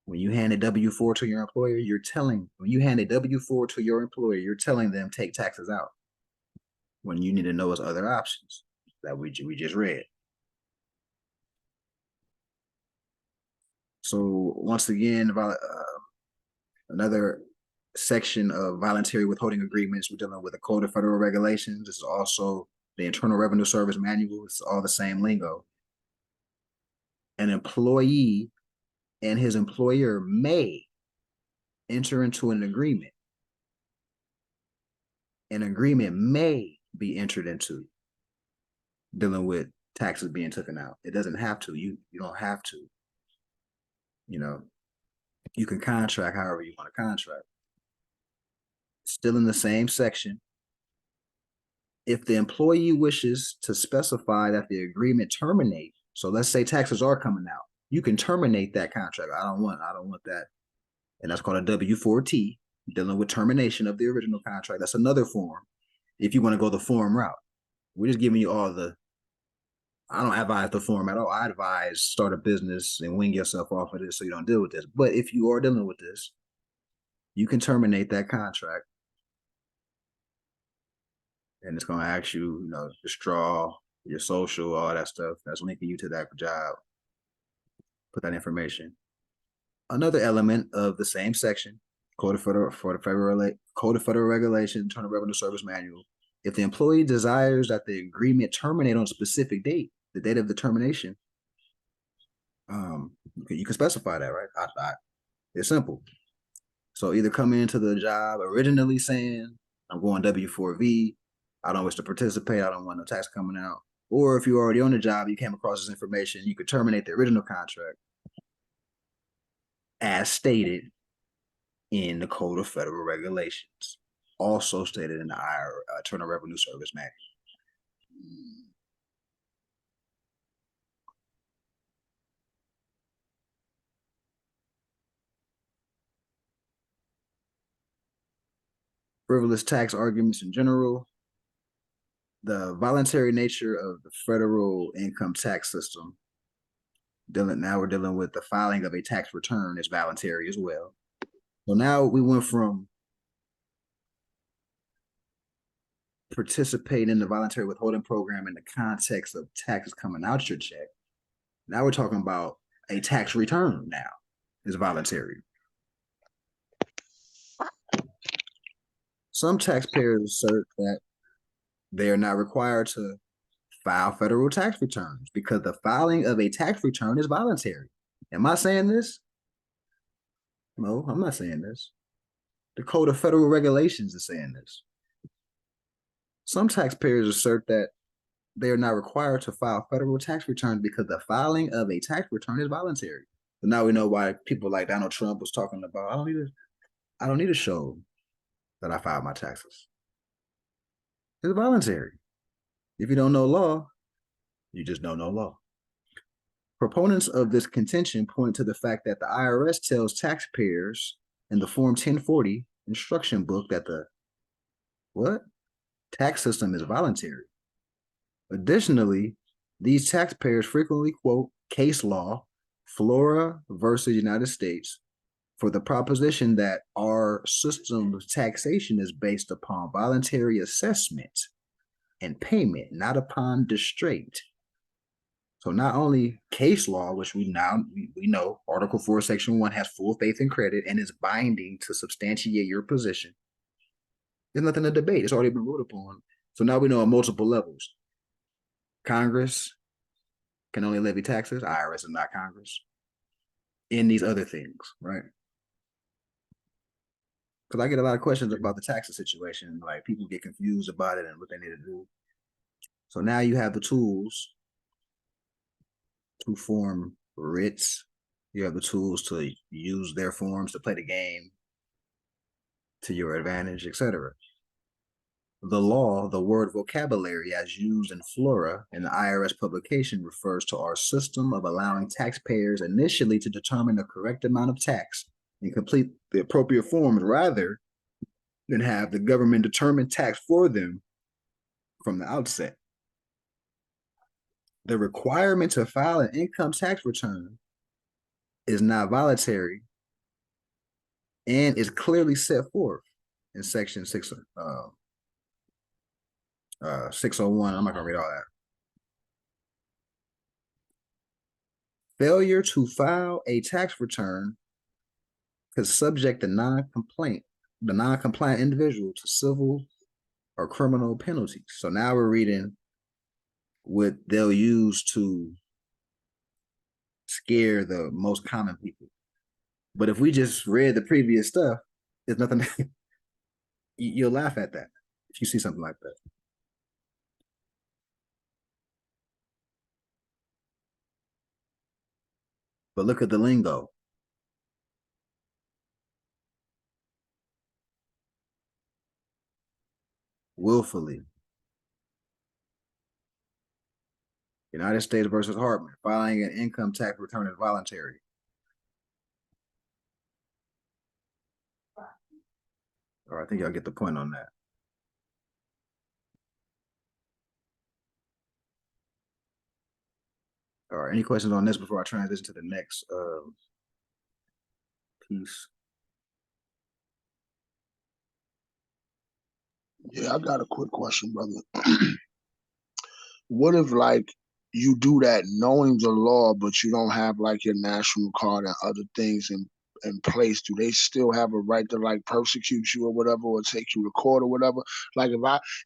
When you hand a W-4 to your employer, when you hand a W-4 to your employer, you're telling them take taxes out. When you need to know is other options that we just read. So once again, another section of voluntary withholding agreements, we're dealing with the Code of Federal Regulations. This is also the Internal Revenue Service Manual. It's all the same lingo. An employee and his employer may enter into an agreement. An agreement may be entered into dealing with taxes being taken out. It doesn't have to. You don't have to. You know, you can contract however you want to contract. Still in the same section. If the employee wishes to specify that the agreement terminate, so let's say taxes are coming out, you can terminate that contract. I don't want that. And that's called a W-4T, dealing with termination of the original contract. That's another form if you want to go the form route. We're just giving you I don't advise the form at all. I advise start a business and wing yourself off of this so you don't deal with this. But if you are dealing with this, you can terminate that contract. And it's going to ask you, your straw, your social, all that stuff that's linking you to that job. Put that information. Another element of the same section, Code of Federal Regulations, Internal Revenue Service Manual. If the employee desires that the agreement terminate on a specific date, the date of the termination, you can specify that, right? It's simple. So either come into the job originally saying, I'm going W-4V, I don't wish to participate, I don't want no tax coming out. Or if you're already on the job, you came across this information, you could terminate the original contract as stated in the Code of Federal Regulations, also stated in the Internal Revenue Service Manual. Frivolous tax arguments in general. The voluntary nature of the federal income tax system. Now we're dealing with the filing of a tax return is voluntary as well. So now we went from participating in the voluntary withholding program in the context of taxes coming out your check. Now we're talking about a tax return now is voluntary. Some taxpayers assert that they are not required to file federal tax returns because the filing of a tax return is voluntary. Am I saying this? No, I'm not saying this. The Code of Federal Regulations is saying this. Some taxpayers assert that they are not required to file federal tax returns because the filing of a tax return is voluntary. So now we know why people like Donald Trump was talking about, I don't need to show that I filed my taxes. It's voluntary. If you don't know law, you just don't know law. Proponents of this contention point to the fact that the IRS tells taxpayers in the Form 1040 instruction book that the tax system is voluntary. Additionally, these taxpayers frequently quote case law, Flora versus United States, for the proposition that our system of taxation is based upon voluntary assessment and payment, not upon distraint. So not only case law, which we know, Article 4, Section 1 has full faith and credit and is binding to substantiate your position. There's nothing to debate. It's already been ruled upon. So now we know on multiple levels. Congress can only levy taxes. IRS is not Congress. In these other things, right? Because I get a lot of questions about the taxes situation. Like people get confused about it and what they need to do. So now you have the tools to form writs. You have the tools to use their forms to play the game to your advantage, etc. The law, the word vocabulary as used in Flora in the IRS publication refers to our system of allowing taxpayers initially to determine the correct amount of tax and complete the appropriate forms rather than have the government determine tax for them from the outset. The requirement to file an income tax return is not voluntary and is clearly set forth in section 601. I'm not gonna read all that. Failure to file a tax return could subject the non-compliant individual to civil or criminal penalties. So now we're reading what they'll use to scare the most common people. But if we just read the previous stuff, there's nothing. You'll laugh at that if you see something like that. But look at the lingo. Willfully. United States versus Hartman. Filing an income tax return is voluntary. All right, I think y'all get the point on that. All right, any questions on this before I transition to the next piece? Yeah, I got a quick question, brother. What if like you do that knowing the law, but you don't have like your national card and other things in place? Do they still have a right to like persecute you or whatever, or take you to court or whatever? Like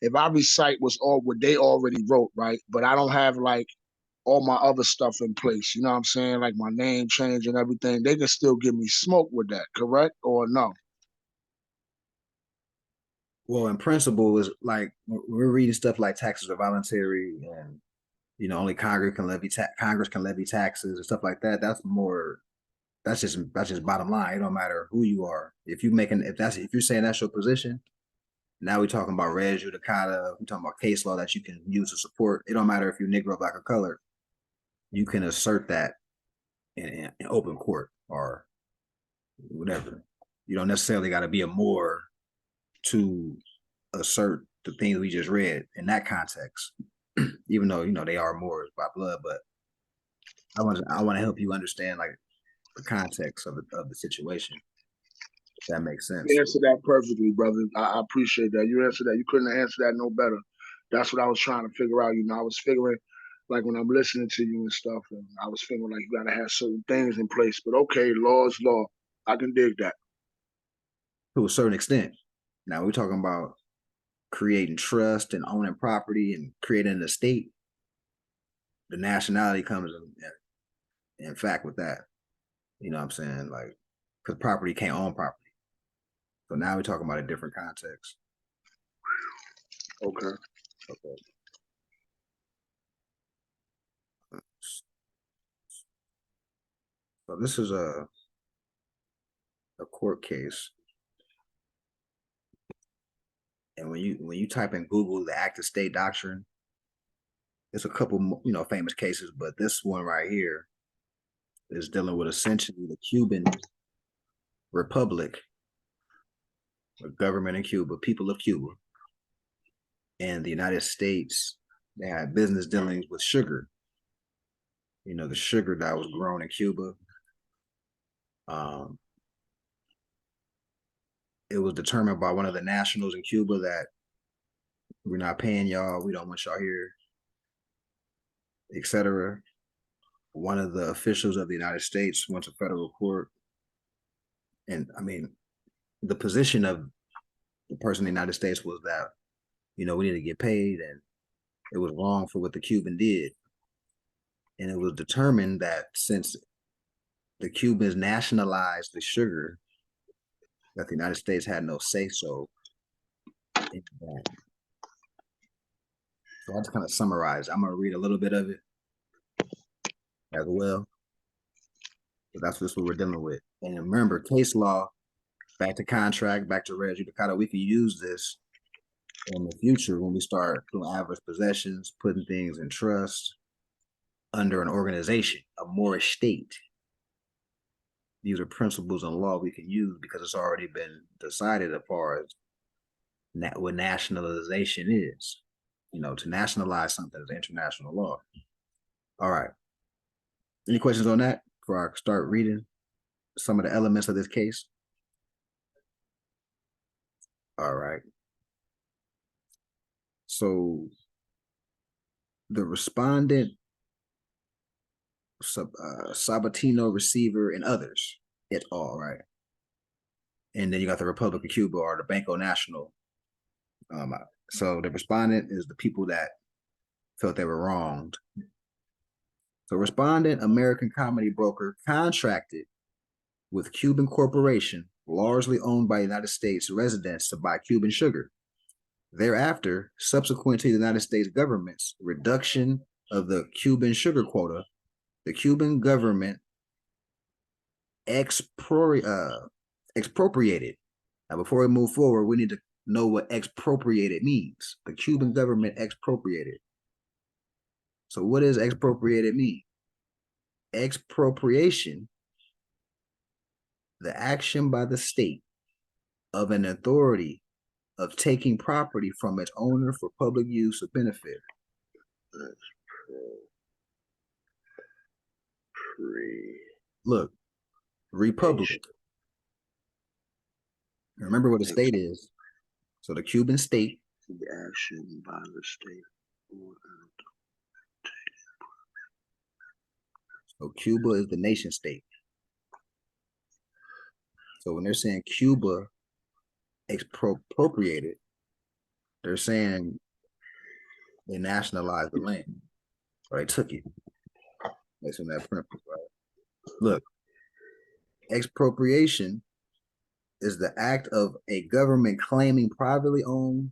if I recite what's all what they already wrote, right? But I don't have like all my other stuff in place. You know what I'm saying? Like my name change and everything. They can still give me smoke with that, correct or no? Well, in principle, is like we're reading stuff like taxes are voluntary, and only Congress can levy taxes and stuff like that. That's more. That's just bottom line. It don't matter who you are. If you're saying that's your position, now we're talking about res judicata. We're talking about case law that you can use to support. It don't matter if you're Negro, black, or colored. You can assert that in open court or whatever. You don't necessarily got to be a Moor to assert the things we just read in that context, even though they are Moors by blood. But I want to help you understand like the context of the situation. If that makes sense. You answered that perfectly, brother. I appreciate that. You answered that. You couldn't answer that no better. That's what I was trying to figure out. I was figuring, like when I'm listening to you and stuff, and I was figuring like you gotta have certain things in place. But okay, law is law. I can dig that. To a certain extent. Now we're talking about creating trust and owning property and creating an estate. The nationality comes in fact with that. You know what I'm saying? Like, because property can't own property. So now we're talking about a different context. Okay. So this is a court case. And when you type in Google the active state doctrine, there's a couple famous cases, but this one right here is dealing with essentially the Cuban Republic, the government in Cuba, people of Cuba, and the United States. They had business dealings with sugar. The sugar that was grown in Cuba. It was determined by one of the nationals in Cuba that we're not paying y'all, we don't want y'all here, etc. One of the officials of the United States went to federal court. And I mean, the position of the person in the United States was that, we need to get paid, and it was wrong for what the Cuban did. And it was determined that since the Cubans nationalized the sugar, that the United States had no say-so in that. So I'll just kind of summarize. I'm going to read a little bit of it as well. So that's just what we're dealing with. And remember, case law, back to contract, back to res judicata, we can use this in the future when we start doing adverse possessions, putting things in trust under an organization, a Moorish state. These are principles in law we can use because it's already been decided as far as what nationalization is. To nationalize something is international law. All right. Any questions on that before I start reading some of the elements of this case? All right. So the respondent, Sabatino, receiver, and others, et al. Right. And then you got the Republic of Cuba or the Banco Nacional. So the respondent is the people that felt they were wronged. So respondent, American Comedy Broker, contracted with Cuban corporation, largely owned by United States residents, to buy Cuban sugar. Thereafter, subsequent to the United States government's reduction of the Cuban sugar quota, the Cuban government expropriated. Now, before we move forward, we need to know what expropriated means. The Cuban government expropriated. So what does expropriated mean? Expropriation, the action by the state of an authority of taking property from its owner for public use or benefit. Look, republic. Remember what a state is. So the Cuban state. The action by the state. So Cuba is the nation state. So when they're saying Cuba expropriated, they're saying they nationalized the land, or they took it. That's in that premise, right? Look, expropriation is the act of a government claiming privately owned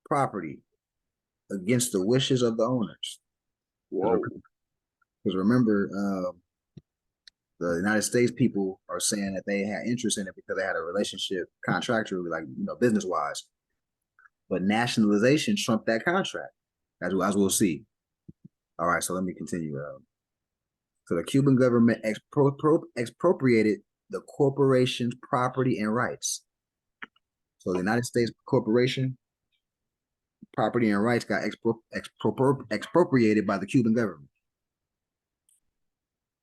property against the wishes of the owners. Whoa. Because remember, the United States people are saying that they had interest in it because they had a relationship contractually, like, business wise. But nationalization trumped that contract, as we'll see. All right, so let me continue. So the Cuban government expropriated the corporation's property and rights. So the United States corporation property and rights got expropriated by the Cuban government.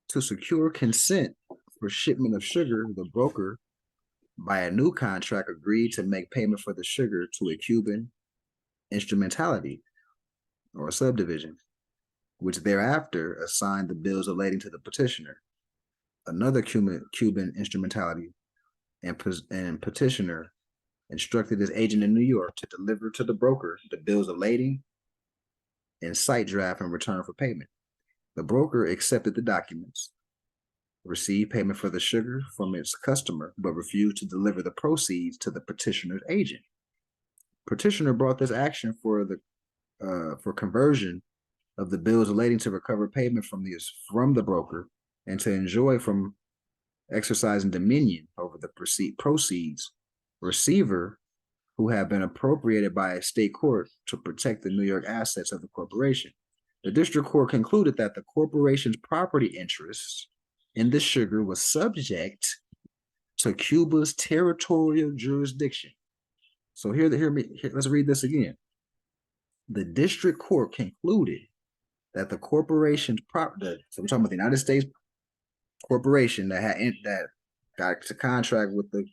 To secure consent for shipment of sugar, the broker, by a new contract, agreed to make payment for the sugar to a Cuban instrumentality or a subdivision, which thereafter assigned the bills relating to the petitioner. Another Cuban instrumentality and petitioner instructed his agent in New York to deliver to the broker the bills of lading and site draft in return for payment. The broker accepted the documents, received payment for the sugar from its customer, but refused to deliver the proceeds to the petitioner's agent. Petitioner brought this action for conversion of the bills relating to recover payment from the broker and to enjoy from exercising dominion over the proceeds. Receiver, who have been appropriated by a state court to protect the New York assets of the corporation. The district court concluded that the corporation's property interests in the sugar was subject to Cuba's territorial jurisdiction. So here, let's read this again. The district court concluded that the corporation's property, so we're talking about the United States corporation that got to contract with the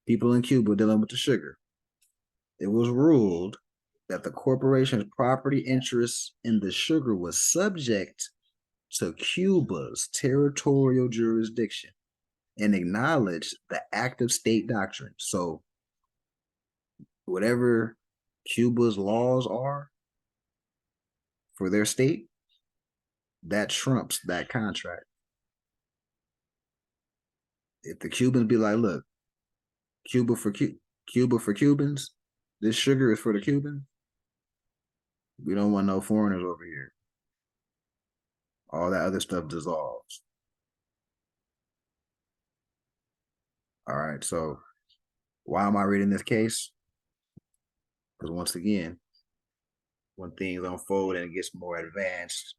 people in Cuba dealing with the sugar. It was ruled that the corporation's property interests in the sugar was subject to Cuba's territorial jurisdiction and acknowledged the active state doctrine. So whatever Cuba's laws are for their state, that trumps that contract. If the Cubans be like, look, Cuba for Cubans, this sugar is for the Cubans, we don't want no foreigners over here. All that other stuff dissolves. All right, so why am I reading this case? Because once again, when things unfold and it gets more advanced,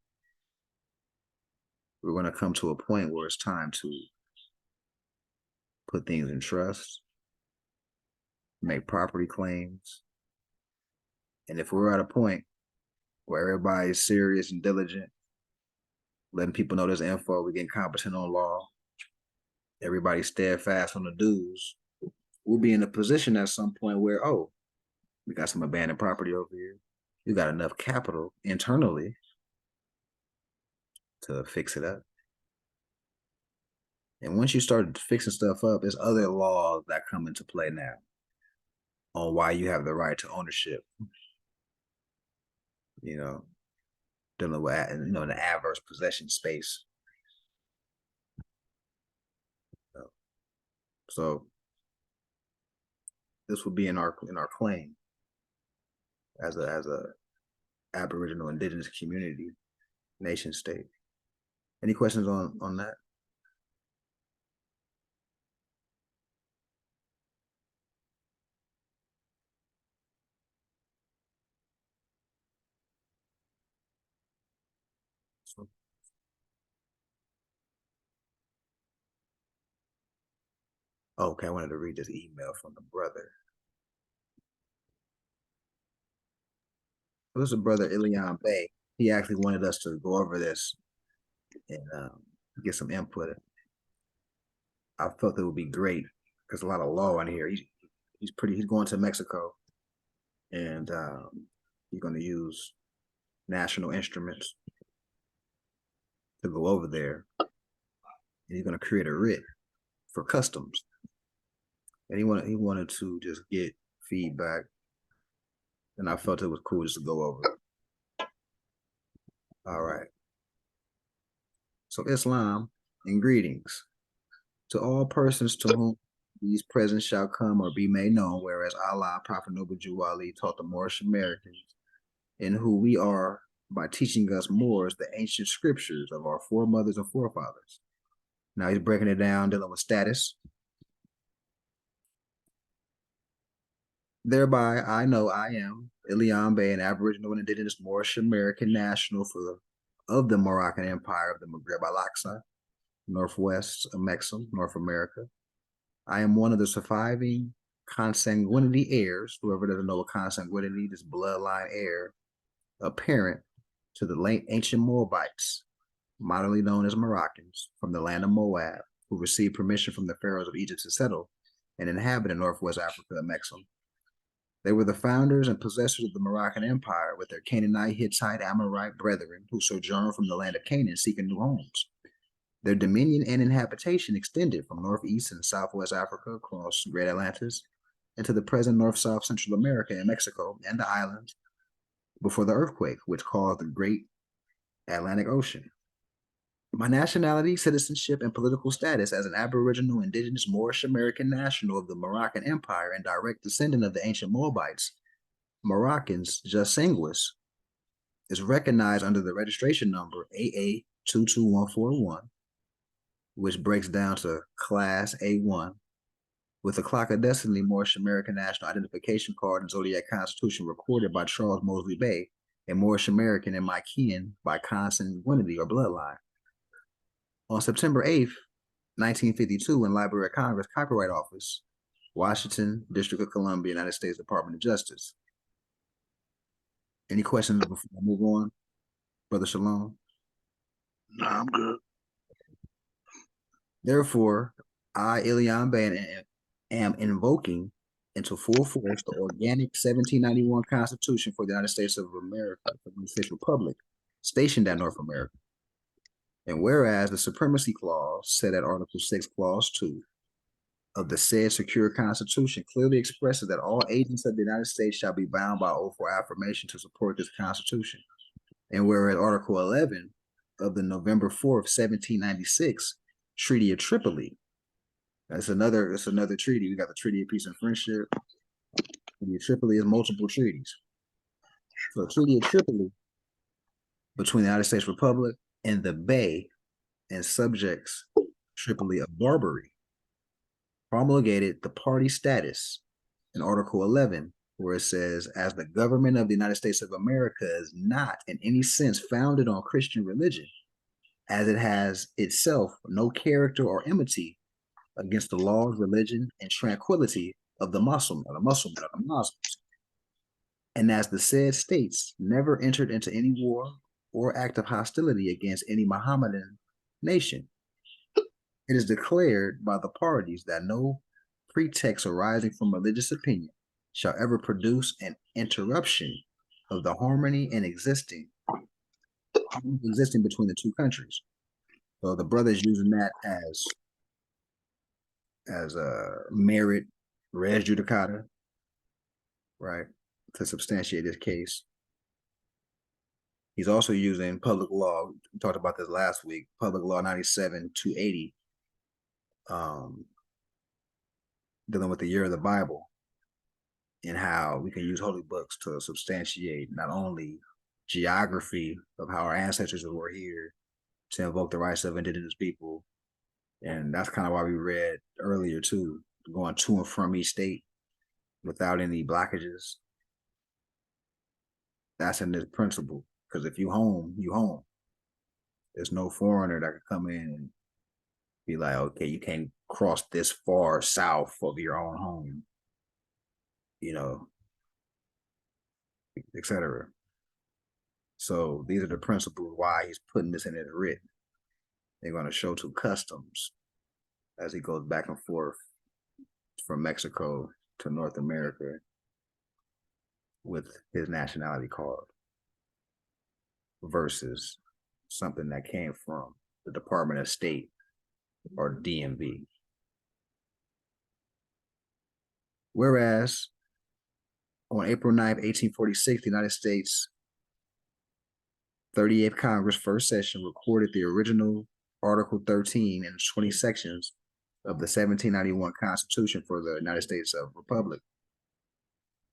we're going to come to a point where it's time to put things in trust, make property claims. And if we're at a point where everybody's serious and diligent, letting people know this info, we're getting competent on law, everybody's steadfast on the dues, we'll be in a position at some point where, oh, we got some abandoned property over here. You got enough capital internally to fix it up. And once you start fixing stuff up, there's other laws that come into play now on why you have the right to ownership. You know, dealing with the adverse possession space. So this will be in our claim as a Aboriginal Indigenous community, nation state. Any questions on that? Okay, I wanted to read this email from the brother. This is brother Ilian Bay. He actually wanted us to go over this and get some input. I felt it would be great because a lot of law in here. He's going to Mexico, and he's going to use national instruments to go over there, and he's going to create a writ for customs. And he wanted to just get feedback, and I felt it was cool just to go over it. All right. So Islam, and greetings to all persons to whom these presents shall come or be made known, whereas Allah, Prophet Noble Jew Ali, taught the Moorish Americans, in who we are by teaching us Moors the ancient scriptures of our foremothers and forefathers. Now he's breaking it down, dealing with status. Thereby, I know I am Ilian Bay, an Aboriginal and Indigenous Moorish American national of the Moroccan Empire of the Maghreb Al-Aqsa, Northwest Mexum, North America. I am one of the surviving consanguinity heirs, whoever doesn't know what consanguinity, this bloodline heir, apparent to the late ancient Moabites, modernly known as Moroccans, from the land of Moab, who received permission from the pharaohs of Egypt to settle and inhabit in Northwest Africa and Mexum. They were the founders and possessors of the Moroccan Empire with their Canaanite, Hittite, Amorite brethren who sojourned from the land of Canaan seeking new homes. Their dominion and inhabitation extended from northeast and southwest Africa across Great Atlantis into the present North-South Central America and Mexico and the islands before the earthquake, which caused the Great Atlantic Ocean. My nationality, citizenship, and political status as an Aboriginal Indigenous Moorish American national of the Moroccan Empire and direct descendant of the ancient Moabites, Moroccans, jus sanguis, is recognized under the registration number AA22141, which breaks down to Class A1, with the Clock of Destiny Moorish American National Identification Card and Zodiac Constitution recorded by Charles Mosley Bay, a Moorish American and my kin by consanguinity or bloodline. On September 8th, 1952, in Library of Congress Copyright Office, Washington, District of Columbia, United States Department of Justice. Any questions before I move on, Brother Shalom? Nah, I'm good. Therefore, I, Ilian Bay, am invoking into full force the organic 1791 Constitution for the United States of America, for the United States Republic, stationed at North America. And whereas the Supremacy Clause, set at Article 6, Clause 2 of the said secure Constitution, clearly expresses that all agents of the United States shall be bound by oath or affirmation to support this Constitution. And whereas Article 11 of the November 4th, 1796 Treaty of Tripoli, it's another treaty. We got the Treaty of Peace and Friendship. Treaty of Tripoli is multiple treaties. So Treaty of Tripoli between the United States Republic and the Bay and subjects Tripoli of Barbary promulgated the party status in Article 11, where it says, as the government of the United States of America is not in any sense founded on Christian religion, as it has itself no character or enmity against the laws, religion, and tranquility of the Muslims, and as the said states never entered into any war or act of hostility against any Mohammedan nation, it is declared by the parties that no pretext arising from religious opinion shall ever produce an interruption of the harmony and existing between the two countries. So the brother is using that as a merit res judicata, right, to substantiate his case. He's also using public law. We talked about this last week. Public law 97-280, dealing with the year of the Bible and how we can use holy books to substantiate not only geography of how our ancestors were here, to invoke the rights of indigenous people. And that's kind of why we read earlier too, going to and from each state without any blockages. That's in this principle. Because if you home, you home. There's no foreigner that can come in and be like, okay, you can't cross this far south of your own home, you know, etc. So these are the principles why he's putting this in his writ. They're going to show to customs as he goes back and forth from Mexico to North America with his nationality card versus something that came from the Department of State or DMV. Whereas on April 9th, 1846, the United States 38th Congress first session recorded the original Article 13 and 20 sections of the 1791 Constitution for the United States of Republic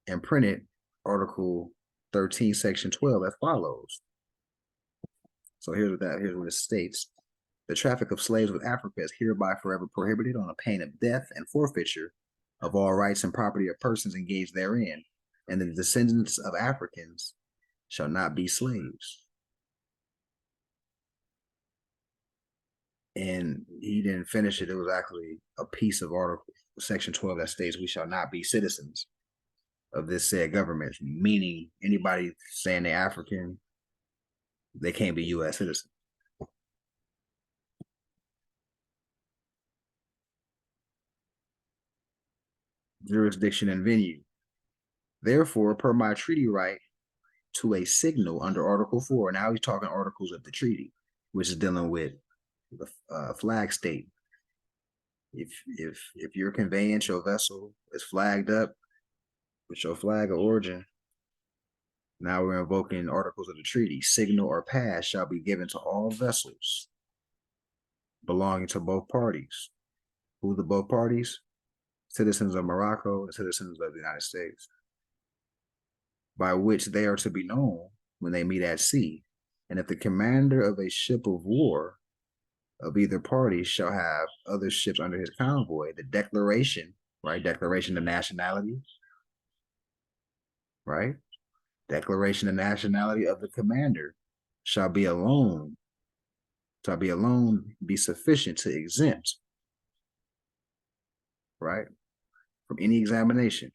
and printed Article 13, Section 12 as follows. So here's what it states. The traffic of slaves with Africa is hereby forever prohibited on a pain of death and forfeiture of all rights and property of persons engaged therein, and the descendants of Africans shall not be slaves. And he didn't finish it. It was actually a piece of Article Section 12 that states we shall not be citizens of this said government, meaning anybody saying they're African, they can't be U.S. citizens. Jurisdiction and venue. Therefore, per my treaty right to a signal under Article 4, now he's talking articles of the treaty, which is dealing with the flag state. If your conveyance, your vessel is flagged up with your flag of origin, now we're invoking articles of the treaty. Signal or pass shall be given to all vessels belonging to both parties. Who are the both parties? Citizens of Morocco and citizens of the United States, by which they are to be known when they meet at sea. And if the commander of a ship of war of either party shall have other ships under his convoy, the declaration, right? Declaration of nationality, right? Declaration of nationality of the commander shall be sufficient to exempt, right, from any examination.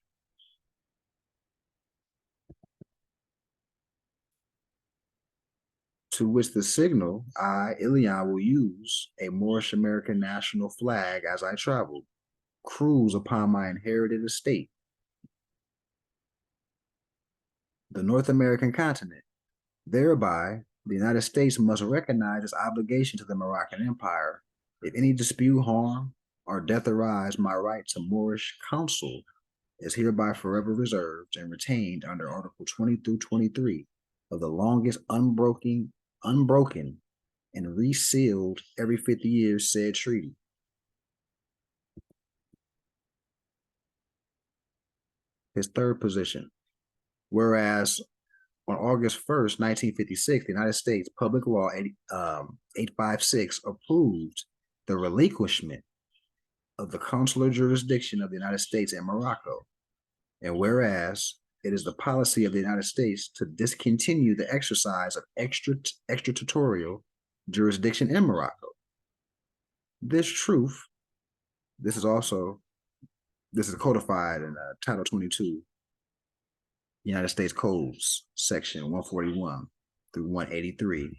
To which the signal, I, Ilion, will use a Moorish American national flag as I travel, cruise upon my inherited estate, the North American continent. Thereby, the United States must recognize its obligation to the Moroccan Empire. If any dispute, harm, or death arise, my right to Moorish counsel is hereby forever reserved and retained under Article 20 through 23 of the longest unbroken and resealed every 50 years said treaty. His third position. Whereas on August 1st, 1956, the United States Public Law 856 approved the relinquishment of the consular jurisdiction of the United States in Morocco. And whereas it is the policy of the United States to discontinue the exercise of extraterritorial jurisdiction in Morocco. This is codified in Title 22, United States Codes, Section 141 through 183.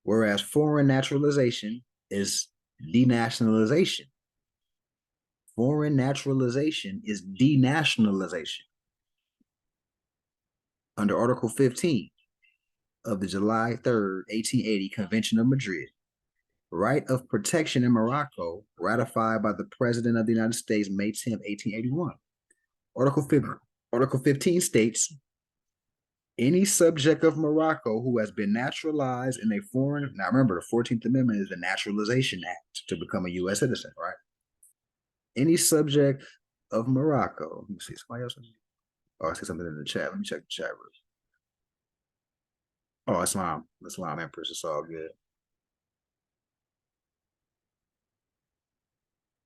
whereas foreign naturalization is denationalization. Foreign naturalization is denationalization. Under Article 15 of the July 3rd, 1880 Convention of Madrid, right of protection in Morocco, ratified by the President of the United States, May 10th, 1881. Article 15 states, any subject of Morocco who has been naturalized in a foreign, now remember, the 14th Amendment is the Naturalization Act to become a U.S. citizen, right? Any subject of Morocco, let me see, somebody else? Oh, I see something in the chat. Let me check the chat room. Oh, Islam, Empress, it's all good.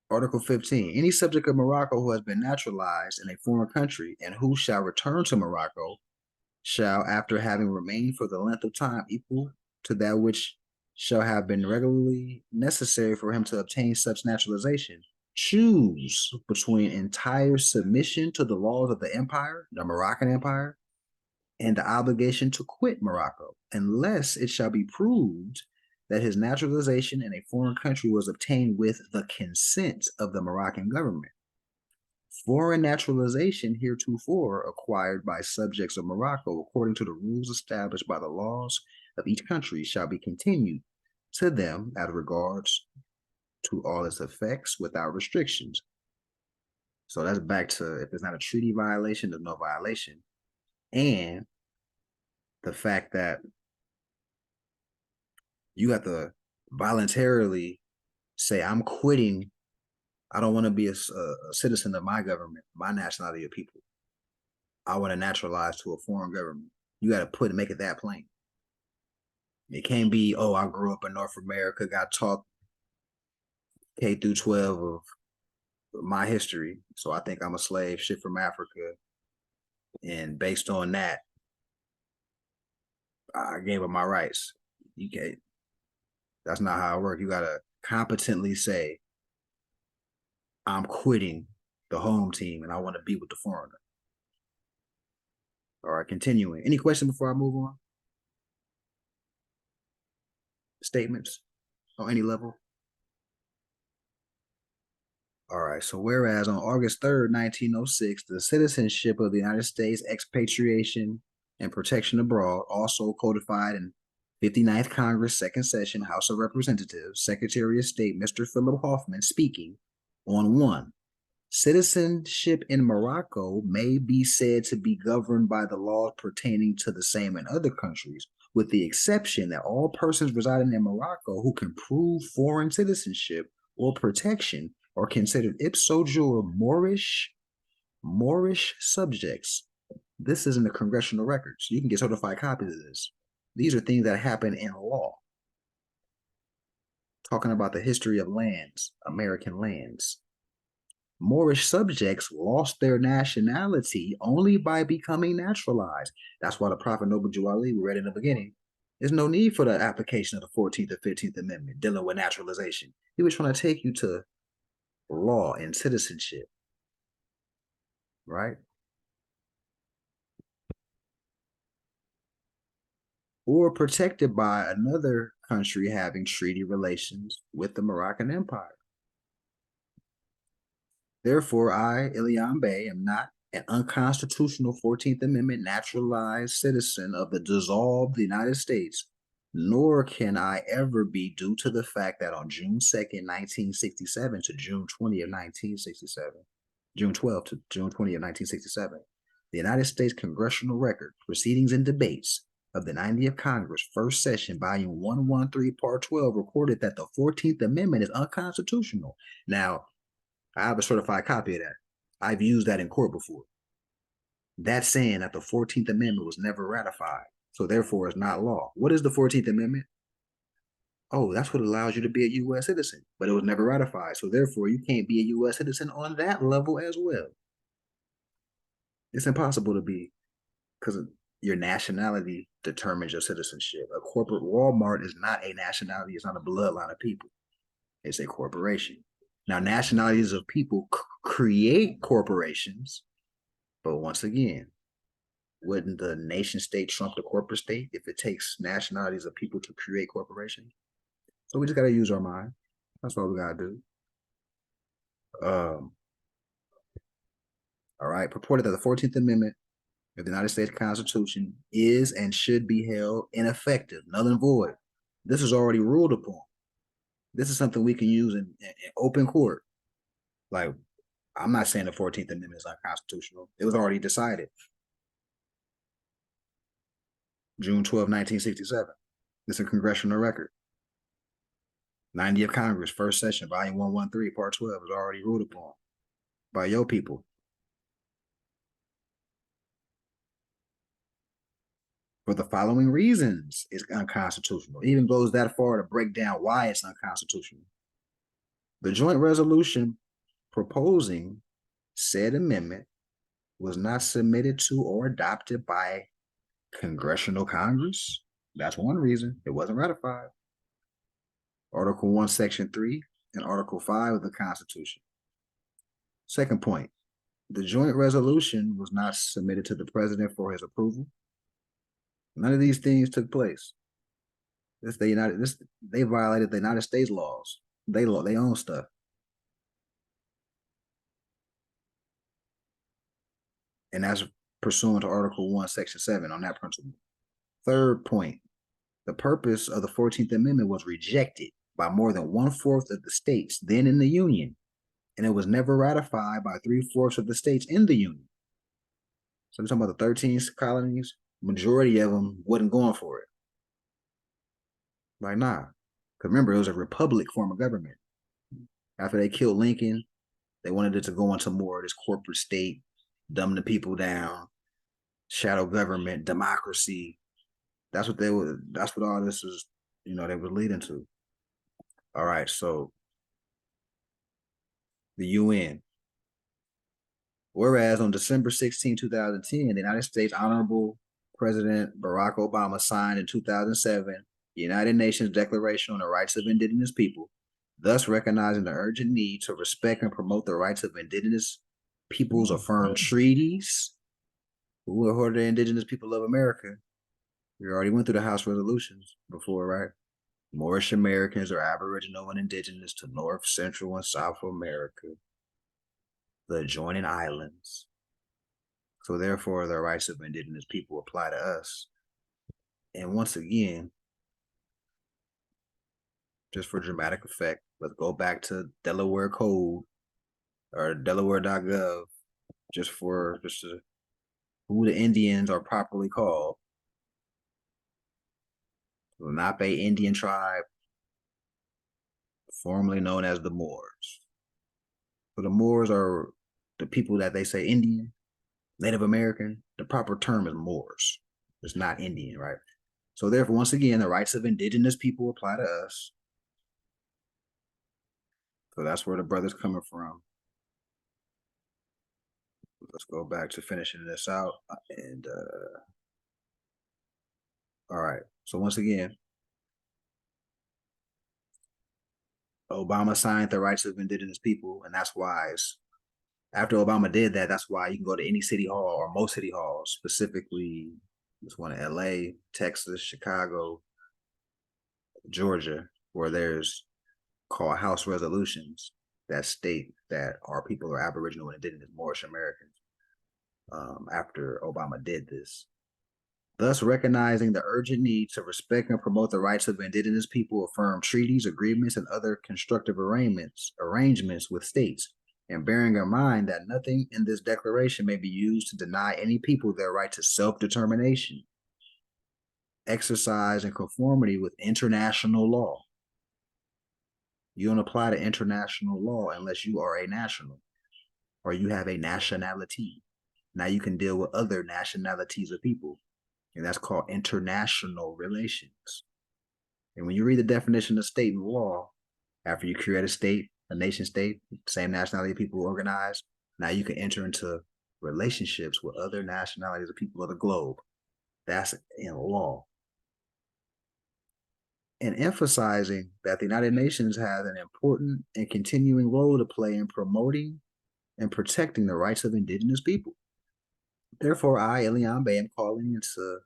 Article 15, any subject of Morocco who has been naturalized in a foreign country and who shall return to Morocco shall, after having remained for the length of time equal to that which shall have been regularly necessary for him to obtain such naturalization, choose between entire submission to the laws of the empire, the Moroccan Empire, and the obligation to quit Morocco, unless it shall be proved that his naturalization in a foreign country was obtained with the consent of the Moroccan government. Foreign naturalization heretofore acquired by subjects of Morocco, according to the rules established by the laws of each country, shall be continued to them as regards to all its effects without restrictions. So that's back to, if it's not a treaty violation, there's no violation. And the fact that you have to voluntarily say, I'm quitting. I don't want to be a citizen of my government, my nationality of people. I want to naturalize to a foreign government. You got to make it that plain. It can't be, oh, I grew up in North America, got taught K through 12 of my history, so I think I'm a slave, shit from Africa. And based on that, I gave up my rights. You can't. That's not how it works. You got to competently say, I'm quitting the home team and I want to be with the foreigner. All right, continuing. Any question before I move on? Statements on any level? All right, so whereas on August 3rd, 1906, the citizenship of the United States, expatriation, and protection abroad, also codified in 59th Congress, Second Session, House of Representatives, Secretary of State, Mr. Philip Hoffman, speaking on 1. Citizenship in Morocco may be said to be governed by the laws pertaining to the same in other countries, with the exception that all persons residing in Morocco who can prove foreign citizenship or protection are considered ipso jure Moorish subjects. This is in the congressional records. You can get certified copies of this. These are things that happen in law. Talking about the history of lands, American lands. Moorish subjects lost their nationality only by becoming naturalized. That's why the Prophet Noble Jew Ali, we read in the beginning, there's no need for the application of the 14th or 15th Amendment dealing with naturalization. He was trying to take you to law and citizenship, right? Or protected by another country having treaty relations with the Moroccan Empire. Therefore, I, Ilian Bey, am not an unconstitutional 14th Amendment naturalized citizen of the dissolved United States, nor can I ever be due to the fact that on June 2nd, 1967 to June 20th, 1967, June 12th to June 20th, 1967, the United States Congressional Record, Proceedings and Debates of the 90th Congress, First Session, Volume 113, Part 12, recorded that the 14th Amendment is unconstitutional. Now, I have a certified copy of that. I've used that in court before. That's saying that the 14th Amendment was never ratified, so therefore it's not law. What is the 14th Amendment? Oh, that's what allows you to be a U.S. citizen, but it was never ratified, so therefore you can't be a U.S. citizen on that level as well. It's impossible to be, because your nationality determines your citizenship. A corporate Walmart is not a nationality, it's not a bloodline of people. It's a corporation. Now, nationalities of people create corporations, but once again, wouldn't the nation state trump the corporate state if it takes nationalities of people to create corporations? So we just gotta use our mind. That's all we gotta do. All right, purported that the 14th Amendment of the United States Constitution is and should be held ineffective, null and void. This is already ruled upon. This is something we can use in open court. Like, I'm not saying the 14th Amendment is unconstitutional. It was already decided. June 12, 1967. It's a congressional record. 90th Congress, first session, volume 113, part 12 is already ruled upon by your people. For the following reasons, it's unconstitutional. It even goes that far to break down why it's unconstitutional. The joint resolution proposing said amendment was not submitted to or adopted by Congressional Congress. That's one reason. It wasn't ratified. Article 1, Section 3, and Article 5 of the Constitution. Second point, the joint resolution was not submitted to the president for his approval. None of these things took place. They violated the United States laws. They own stuff. And that's pursuant to Article 1, Section 7 on that principle. Third point, the purpose of the 14th Amendment was rejected by more than 1/4 of the states then in the Union, and it was never ratified by 3/4 of the states in the Union. So I'm talking about the 13 colonies, majority of them wasn't going for it. Like, nah. Because remember, it was a republic form of government. After they killed Lincoln, they wanted it to go into more of this corporate state, dumb the people down, shadow government, democracy. That's what all this is, they were leading to. All right, so the UN. Whereas on December 16, 2010, the United States Honorable President Barack Obama signed in 2007 the United Nations Declaration on the Rights of Indigenous People, thus recognizing the urgent need to respect and promote the rights of indigenous peoples, affirmed treaties. Who are the indigenous people of America? We already went through the House resolutions before, right? Moorish Americans are Aboriginal and indigenous to North, Central, and South America, the adjoining islands. So therefore, the rights of indigenous people apply to us. And once again, just for dramatic effect, let's go back to Delaware Code or Delaware.gov, just who the Indians are properly called. The Lenape Indian tribe, formerly known as the Moors. So the Moors are the people that they say Indian, Native American. The proper term is Moors. It's not Indian, right? So therefore, once again, the rights of indigenous people apply to us. So that's where the brother's coming from. Let's go back to finishing this out. And all right. So once again, Obama signed the rights of indigenous people, and that's why after Obama did that, that's why you can go to any city hall or most city halls, specifically this one in LA, Texas, Chicago, Georgia, where there's called House resolutions that state that our people are Aboriginal and indigenous Moorish Americans after Obama did this. Thus, recognizing the urgent need to respect and promote the rights of indigenous people, affirm treaties, agreements, and other constructive arrangements with states, and bearing in mind that nothing in this declaration may be used to deny any people their right to self-determination, exercise in conformity with international law. You don't apply to international law unless you are a national or you have a nationality. Now you can deal with other nationalities of people, and that's called international relations. And when you read the definition of state in law, after you create a state, a nation state, same nationality of people organized, now you can enter into relationships with other nationalities of people of the globe. That's in law. And emphasizing that the United Nations has an important and continuing role to play in promoting and protecting the rights of indigenous people. Therefore, I, Elian Bay, am calling into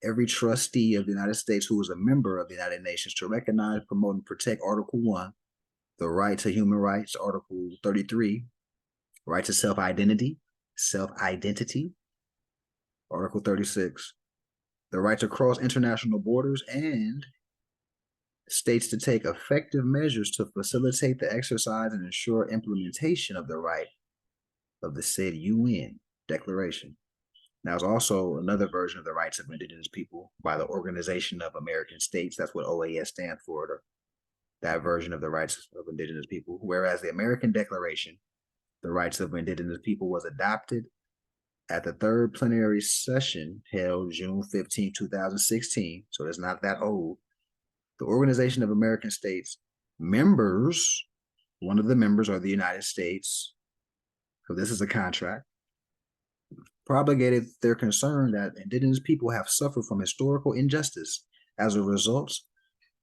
every trustee of the United States who is a member of the United Nations to recognize, promote, and protect Article 1, the right to human rights, Article 33, right to self-identity, Article 36, the right to cross international borders, and states to take effective measures to facilitate the exercise and ensure implementation of the right of the said UN Declaration. Now, there's also another version of the rights of indigenous people by the Organization of American States. That's what OAS stands for, that version of the rights of indigenous people. Whereas the American Declaration, the rights of indigenous people, was adopted at the third plenary session held June 15, 2016. So it's not that old. The Organization of American States members, one of the members are the United States. So this is a contract. Propagated their concern that indigenous people have suffered from historical injustice as a result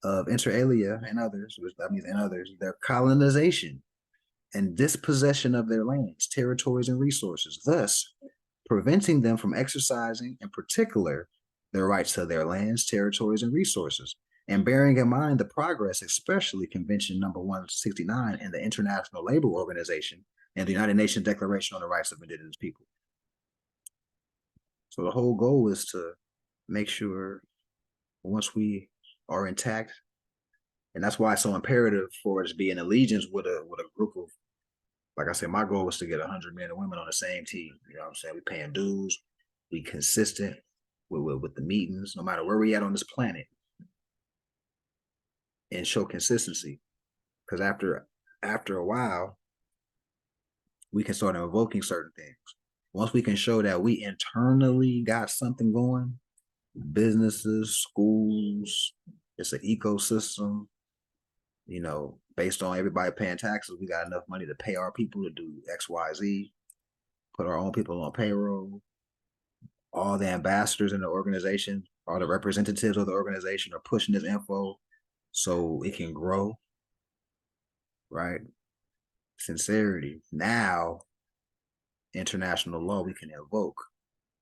of inter alia and others, which that means and others, their colonization and dispossession of their lands, territories, and resources, thus preventing them from exercising, in particular, their rights to their lands, territories, and resources, and bearing in mind the progress, especially Convention number 169 and the International Labor Organization and the United Nations Declaration on the Rights of Indigenous People. So the whole goal is to make sure once we are intact, and that's why it's so imperative for us to be in allegiance with a group of, like I said, my goal was to get 100 men and women on the same team. You know what I'm saying? We paying dues, we consistent with the meetings, no matter where we at on this planet, and show consistency. Because after a while, we can start invoking certain things. Once we can show that we internally got something going, businesses, schools, it's an ecosystem, you know, based on everybody paying taxes, we got enough money to pay our people to do X, Y, Z, put our own people on payroll. All the ambassadors in the organization, all the representatives of the organization are pushing this info so it can grow, right? Sincerity. Now, international law we can invoke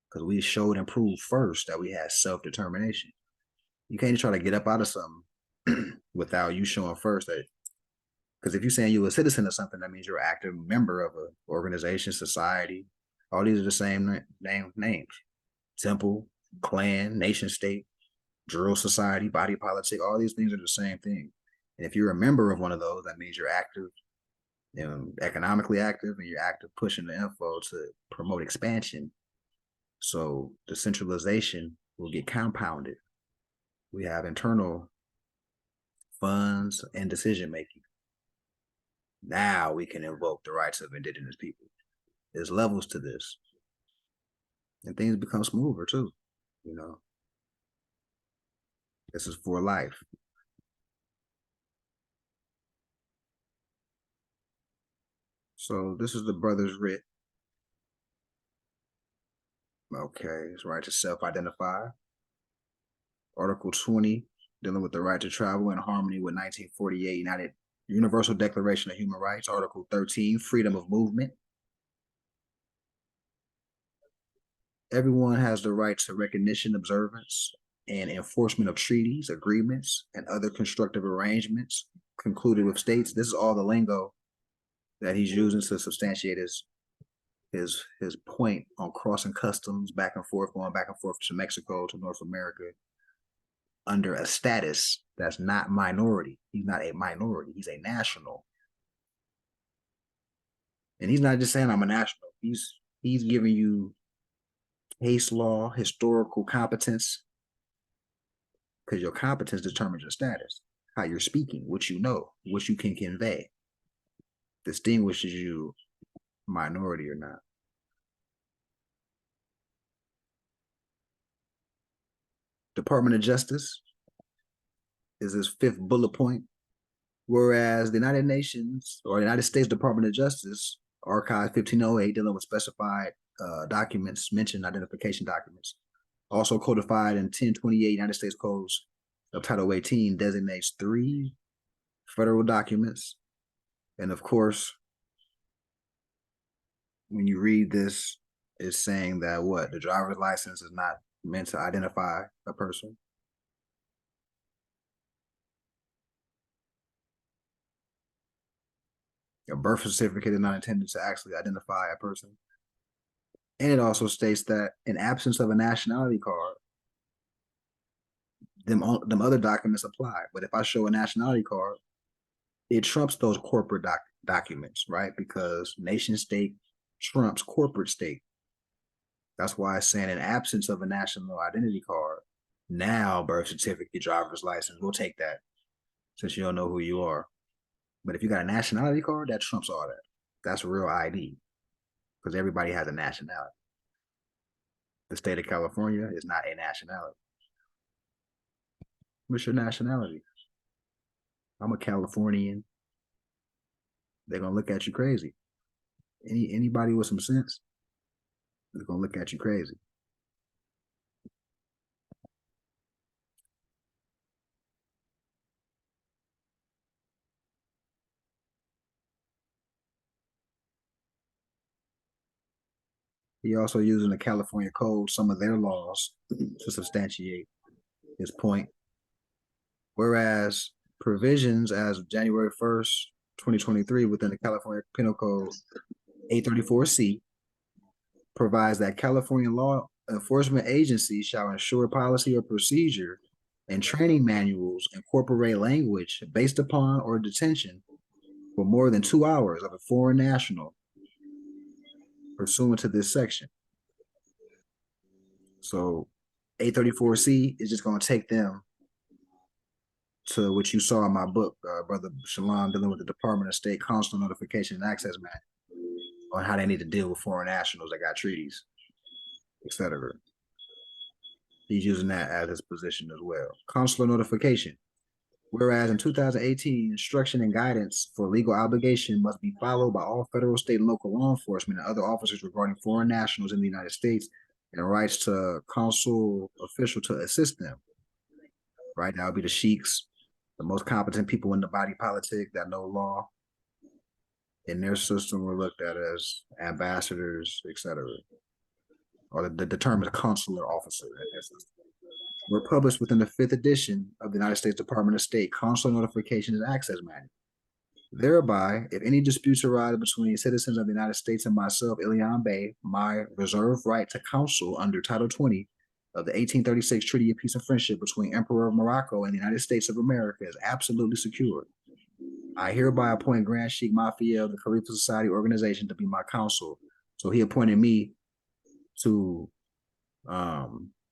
because we showed and proved first that we had self-determination. You can't try to get up out of something without you showing first that, because if you're saying you're a citizen of something, that means you're an active member of an organization, society. All these are the same names. Temple, clan, nation state, drill society, body politic, all these things are the same thing. And if you're a member of one of those, that means you're active, you know, economically active, and you're active pushing the info to promote expansion. So the centralization will get compounded. We have internal funds and decision making. Now we can invoke the rights of indigenous people. There's levels to this. And things become smoother too, you know. This is for life. So this is the brother's writ. Okay, it's right to self-identify. Article 20, dealing with the right to travel in harmony with 1948 United Universal Declaration of Human Rights. Article 13, freedom of movement. Everyone has the right to recognition, observance, and enforcement of treaties, agreements, and other constructive arrangements concluded with states. This is all the lingo that he's using to substantiate his point on crossing customs back and forth, going back and forth to Mexico, to North America, under a status that's not minority. He's not a minority. He's a national. And he's not just saying I'm a national. He's giving you case law, historical competence, because your competence determines your status, how you're speaking, what you know, what you can convey, distinguishes you minority or not. Department of Justice is his fifth bullet point, whereas the United Nations or the United States Department of Justice, Archive 1508, dealing with specified documents, mentioned identification documents, also codified in 1028 United States Codes of Title 18, designates 3 federal documents. And of course, when you read this, is saying that what? The driver's license is not meant to identify a person. A birth certificate is not intended to actually identify a person. And it also states that in absence of a nationality card, them other documents apply. But if I show a nationality card, it trumps those corporate documents, right? Because nation state trumps corporate state. That's why it's saying in absence of a national identity card, now birth certificate, driver's license, we'll take that since you don't know who you are. But if you got a nationality card, that trumps all that. That's real ID because everybody has a nationality. The state of California is not a nationality. What's your nationality? I'm a Californian. They're gonna look at you crazy. Anybody with some sense, they're gonna look at you crazy. He also using the California Code, some of their laws, to substantiate his point. Whereas provisions as of January 1st, 2023, within the California Penal Code 834C provides that California law enforcement agencies shall ensure policy or procedure and training manuals incorporate language based upon or detention for more than 2 hours of a foreign national pursuant to this section. So 834C is just going to take them to what you saw in my book, Brother Shalom, dealing with the Department of State Consular Notification and Access Manual on how they need to deal with foreign nationals that got treaties, etc. He's using that as his position as well. Consular notification. Whereas in 2018, instruction and guidance for legal obligation must be followed by all federal, state, and local law enforcement and other officers regarding foreign nationals in the United States and rights to consul official to assist them. Right? That would be the sheiks, the most competent people in the body politic that know law. In their system were looked at as ambassadors, etc. Or the term is consular officer. Were published within the 5th edition of the United States Department of State Consular Notifications and Access Manual. Thereby, if any disputes arise between citizens of the United States and myself, Ilian Bey, my reserved right to counsel under Title 20 of the 1836 Treaty of Peace and Friendship between Emperor of Morocco and the United States of America is absolutely secured. I hereby appoint Grand Sheikh Mafia of the Khalifa Society organization to be my counsel. So he appointed me to,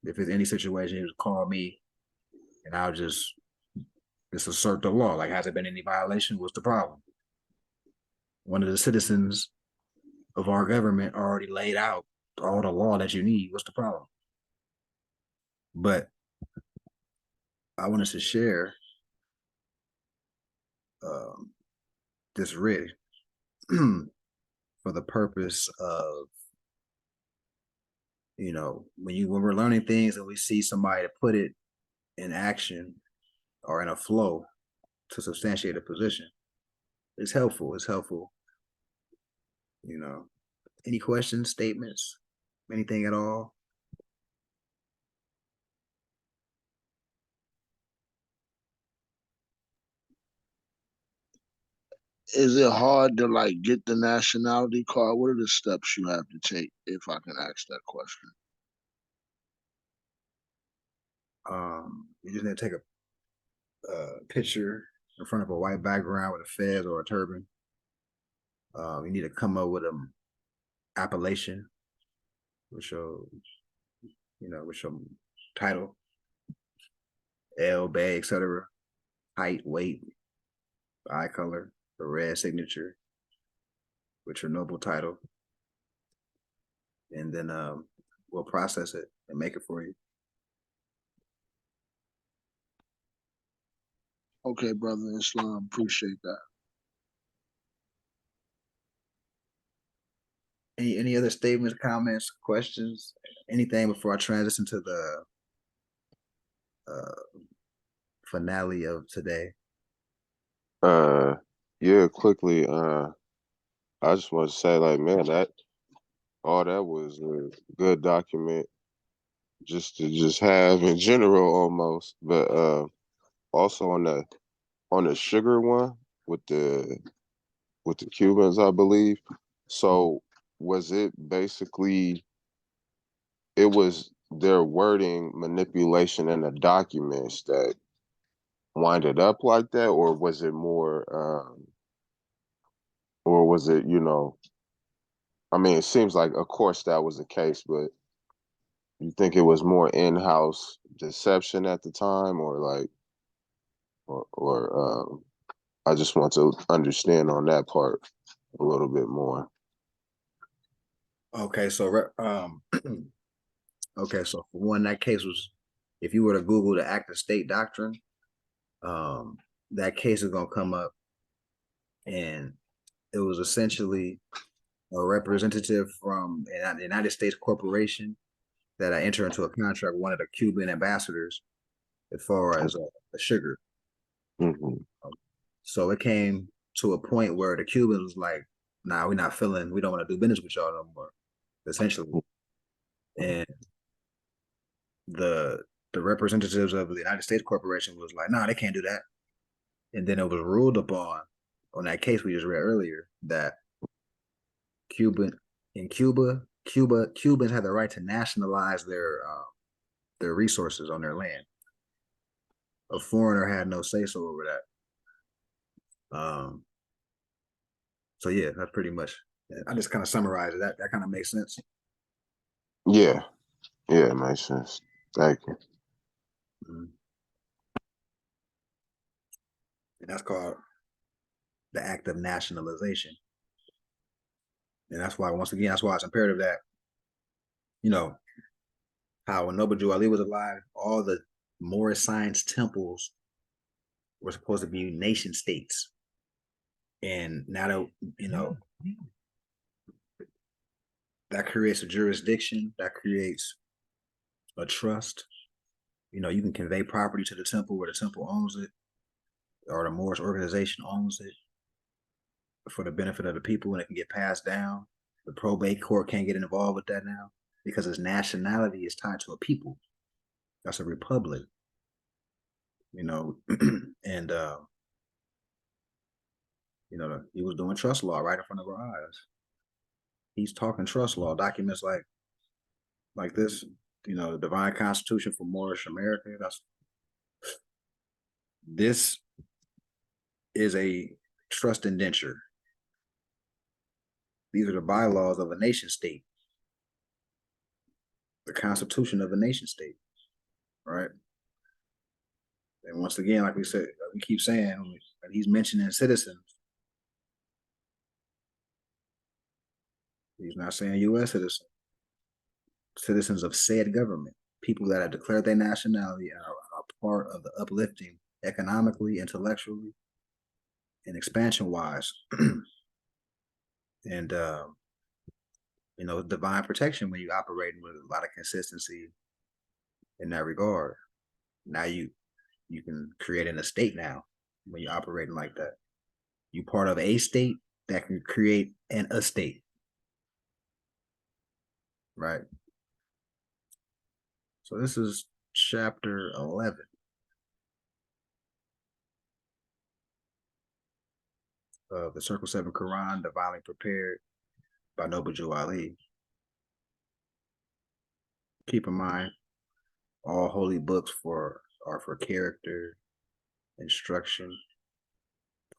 if there's any situation, he would call me and I'll just assert the law. Like, has there been any violation? What's the problem? One of the citizens of our government already laid out all the law that you need. What's the problem? But I wanted to share this writ for the purpose of, you know, when we're learning things and we see somebody put it in action or in a flow to substantiate a position, it's helpful. It's helpful. You know, any questions, statements, anything at all? Is it hard to like get the nationality card? What are the steps you have to take, if I can ask that question? You just need to take a picture in front of a white background with a fez or a turban. You need to come up with an appellation, with your title, L, Bay, etc. Height, weight, eye color, the red signature, with your noble title, and then we'll process it and make it for you. Okay, brother Islam, appreciate that. Any other statements, comments, questions, anything before I transition to the finale of today? Yeah, quickly, I just want to say, like, man, all that was a good document just to just have in general almost. But also on the sugar one with the Cubans, I believe. So was it basically it was their wording manipulation in the documents that winded up like that, or was it more or was it, I mean, it seems like of course that was the case, but you think it was more in-house deception at the time, or like or I just want to understand on that part a little bit more. Okay, so okay, so for one, that case was, if you were to Google the active state doctrine, that case is gonna come up, and it was essentially a representative from the United States corporation that I entered into a contract with one of the Cuban ambassadors as far as the sugar. Mm-hmm. So it came to a point where the Cubans was like, "Nah, we don't want to do business with y'all no more," essentially. And the representatives of the United States corporation was like, "Nah, they can't do that." And then it was ruled upon on that case we just read earlier that Cubans had the right to nationalize their resources on their land. A foreigner had no say so over that. So yeah, that's pretty much. I just kind of summarized it. That kind of makes sense. Yeah, it makes sense. Thank you. Mhm. And that's called the act of nationalization. And that's why, once again, that's why it's imperative that, how when Noble Drew Ali was alive, all the Moorish science temples were supposed to be nation states. And now that, that creates a jurisdiction, that creates a trust. You can convey property to the temple where the temple owns it, or the Moorish organization owns it for the benefit of the people, and it can get passed down. The probate court can't get involved with that now because its nationality is tied to a people. That's a republic, and he was doing trust law right in front of our eyes. He's talking trust law documents like this, the Divine Constitution for Moorish America. This is a trust indenture. These are the bylaws of a nation state, the Constitution of a nation state, right? And once again, like we said, we keep saying, he's mentioning citizens. He's not saying U.S. citizens. Citizens of said government, people that have declared their nationality and are part of the uplifting economically, intellectually, and expansion-wise. And divine protection when you operating with a lot of consistency in that regard. Now you can create an estate now when you're operating like that. You part of a state that can create an estate. Right. So this is chapter 11. Of the Circle 7 Quran, Divinely Prepared by Noble Drew Ali. Keep in mind, all holy books are for character instruction,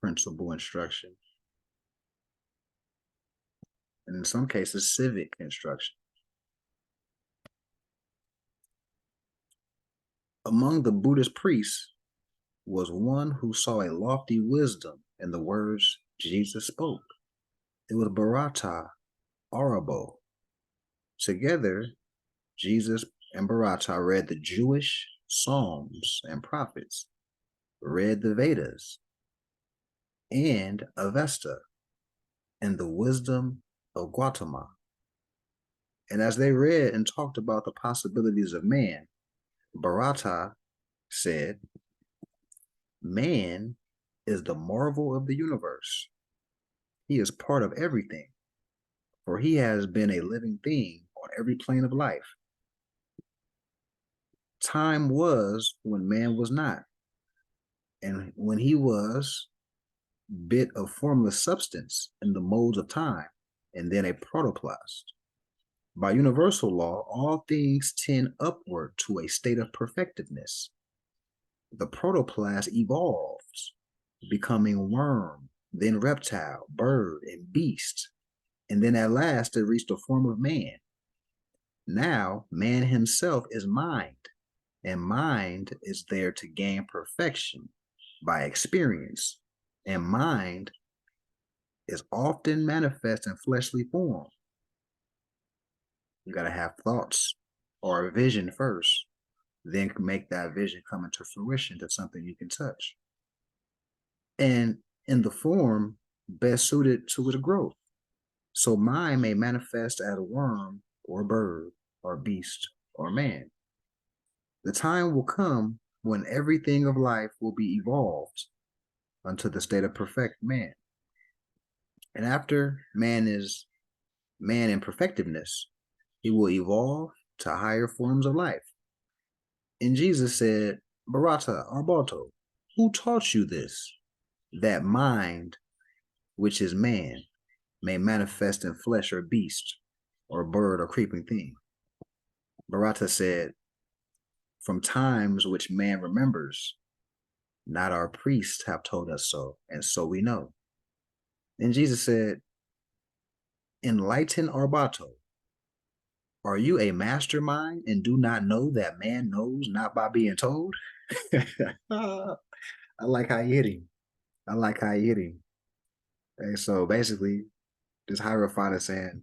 principle instruction, and in some cases, civic instruction. Among the Buddhist priests was one who saw a lofty wisdom in the words Jesus spoke. It was Bharata Aurobo. Together, Jesus and Bharata read the Jewish Psalms and prophets, read the Vedas and Avesta and the wisdom of Gautama. And as they read and talked about the possibilities of man, Bharata said, "Man is the marvel of the universe. He is part of everything. for he has been a living thing on every plane of life. Time was when man was not, and when he was bit of formless substance in the modes of time, and then a protoplast. By universal law, all things tend upward to a state of perfectiveness. The protoplast evolves, becoming worm, then reptile, bird, and beast, and then at last it reached the form of man. Now, man himself is mind, and mind is there to gain perfection by experience, and mind is often manifest in fleshly form. You got to have thoughts or a vision first, then make that vision come into fruition to something you can touch. And in the form best suited to its growth. So mind may manifest as a worm or bird or beast or man. The time will come when everything of life will be evolved unto the state of perfect man. And after man is man in perfectiveness, he will evolve to higher forms of life. And Jesus said, Barata, Arbato, who taught you this? That mind, which is man, may manifest in flesh or beast, or bird or creeping thing. Barata said, from times which man remembers, not our priests have told us so, and so we know. And Jesus said, enlighten Arbato. Are you a mastermind and do not know that man knows not by being told? I like how you hit him. I like how you hit him. And so basically, this Hierophant is saying,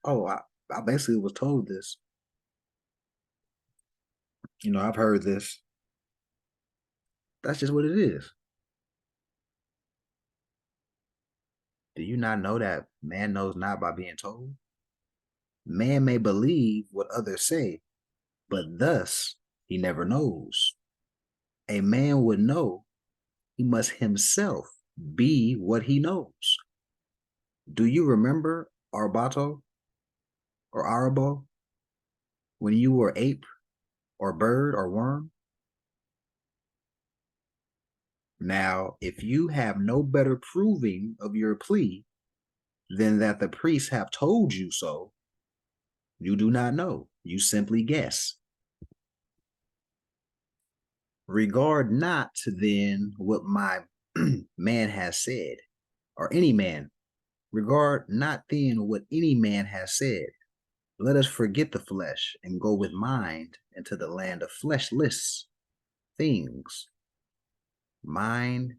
oh, I basically was told this. You know, I've heard this. That's just what it is. Do you not know that man knows not by being told? Man may believe what others say, but thus he never knows. A man would know he must himself be what he knows. Do you remember Arbato or Arabo when you were ape or bird or worm? Now, if you have no better proving of your plea than that the priests have told you so, you do not know. You simply guess. Regard not then what my man has said, or any man. Regard not then what any man has said. Let us forget the flesh and go with mind into the land of fleshless things. Mind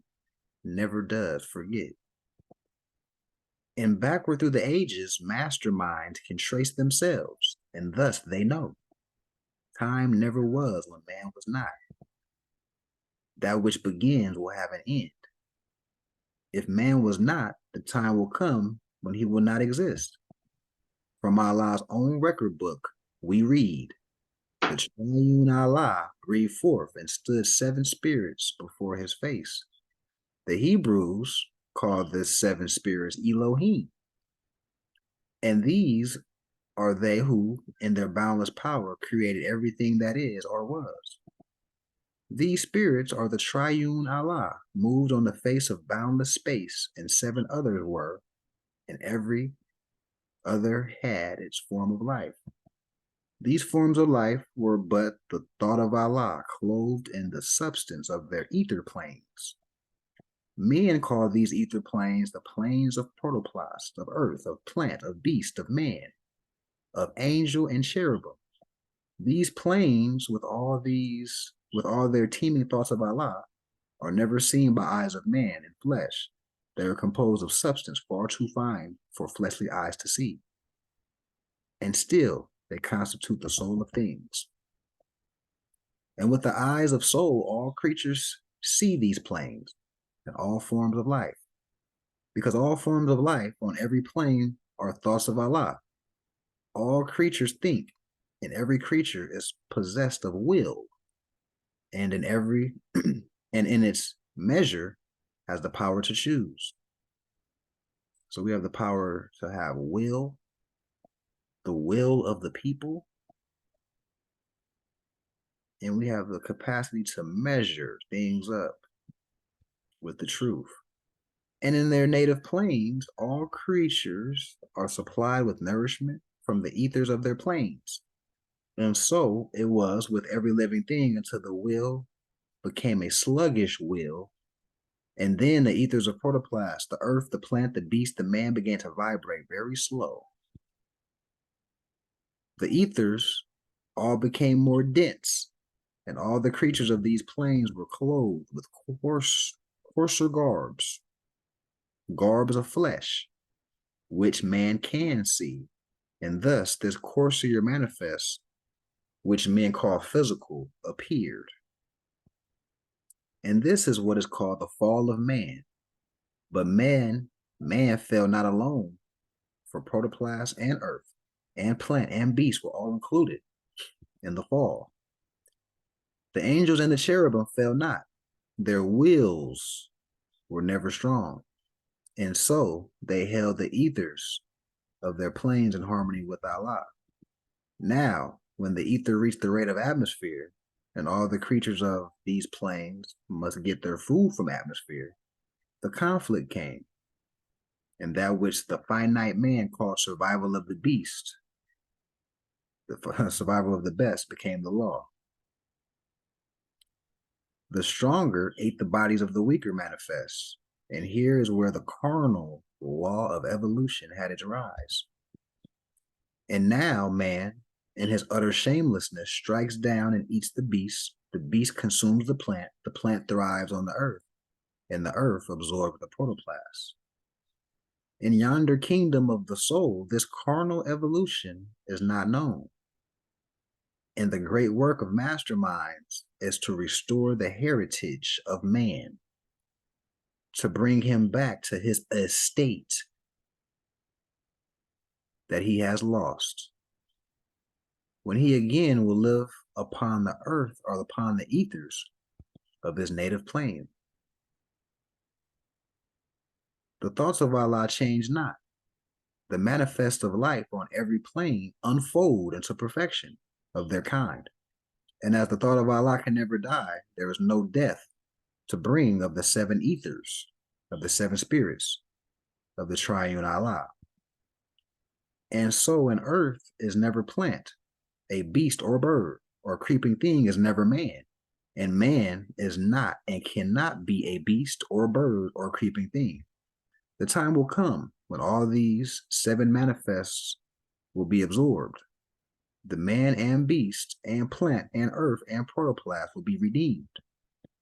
never does forget. And backward through the ages, masterminds can trace themselves, and thus they know. Time never was when man was not. That which begins will have an end. If man was not, the time will come when he will not exist. From Allah's own record book, we read, the triune Allah breathed forth and stood 7 spirits before his face. The Hebrews called the 7 spirits Elohim. And these are they who, in their boundless power, created everything that is or was. These spirits are the triune Allah, moved on the face of boundless space, and 7 others were, and every other had its form of life. These forms of life were but the thought of Allah, clothed in the substance of their ether planes. Men call these ether planes the planes of protoplast, of earth, of plant, of beast, of man, of angel and cherubim. These planes, with all their teeming thoughts of Allah, are never seen by eyes of man in flesh. They are composed of substance far too fine for fleshly eyes to see. And still, they constitute the soul of things. And with the eyes of soul, all creatures see these planes and all forms of life. Because all forms of life on every plane are thoughts of Allah. All creatures think, and every creature is possessed of will, and in its measure has the power to choose. So we have the power to have will the will of the people, and we have the capacity to measure things up with the truth. And in their native plains, all creatures are supplied with nourishment from the ethers of their plains. And so it was with every living thing until the will became a sluggish will. And then the ethers of protoplast, the earth, the plant, the beast, the man began to vibrate very slow. The ethers all became more dense, and all the creatures of these plains were clothed with coarser garbs of flesh, which man can see. And thus this coarser manifest, which men call physical, appeared. And this is what is called the fall of man. But man fell not alone, for protoplast and earth and plant and beast were all included in the fall. The angels and the cherubim fell not. Their wills were never strong. And so they held the ethers of their planes in harmony with Allah. Now, when the ether reached the rate of atmosphere, and all the creatures of these planes must get their food from atmosphere, the conflict came. And that which the finite man called survival of the beast, the survival of the best, became the law. The stronger ate the bodies of the weaker manifest. And here is where the carnal law of evolution had its rise. And now man, in his utter shamelessness, strikes down and eats the beast consumes the plant thrives on the earth, and the earth absorbs the protoplast. In yonder kingdom of the soul, this carnal evolution is not known. And the great work of masterminds is to restore the heritage of man, to bring him back to his estate that he has lost, when he again will live upon the earth or upon the ethers of his native plane. The thoughts of Allah change not. The manifest of life on every plane unfold into perfection of their kind. And as the thought of Allah can never die, there is no death to bring of the seven ethers, of the seven spirits, of the triune Allah. And so an earth is never plant, a beast or bird, or creeping thing is never man, and man is not and cannot be a beast or bird or creeping thing. The time will come when all these seven manifests will be absorbed. The man and beast and plant and earth and protoplast will be redeemed.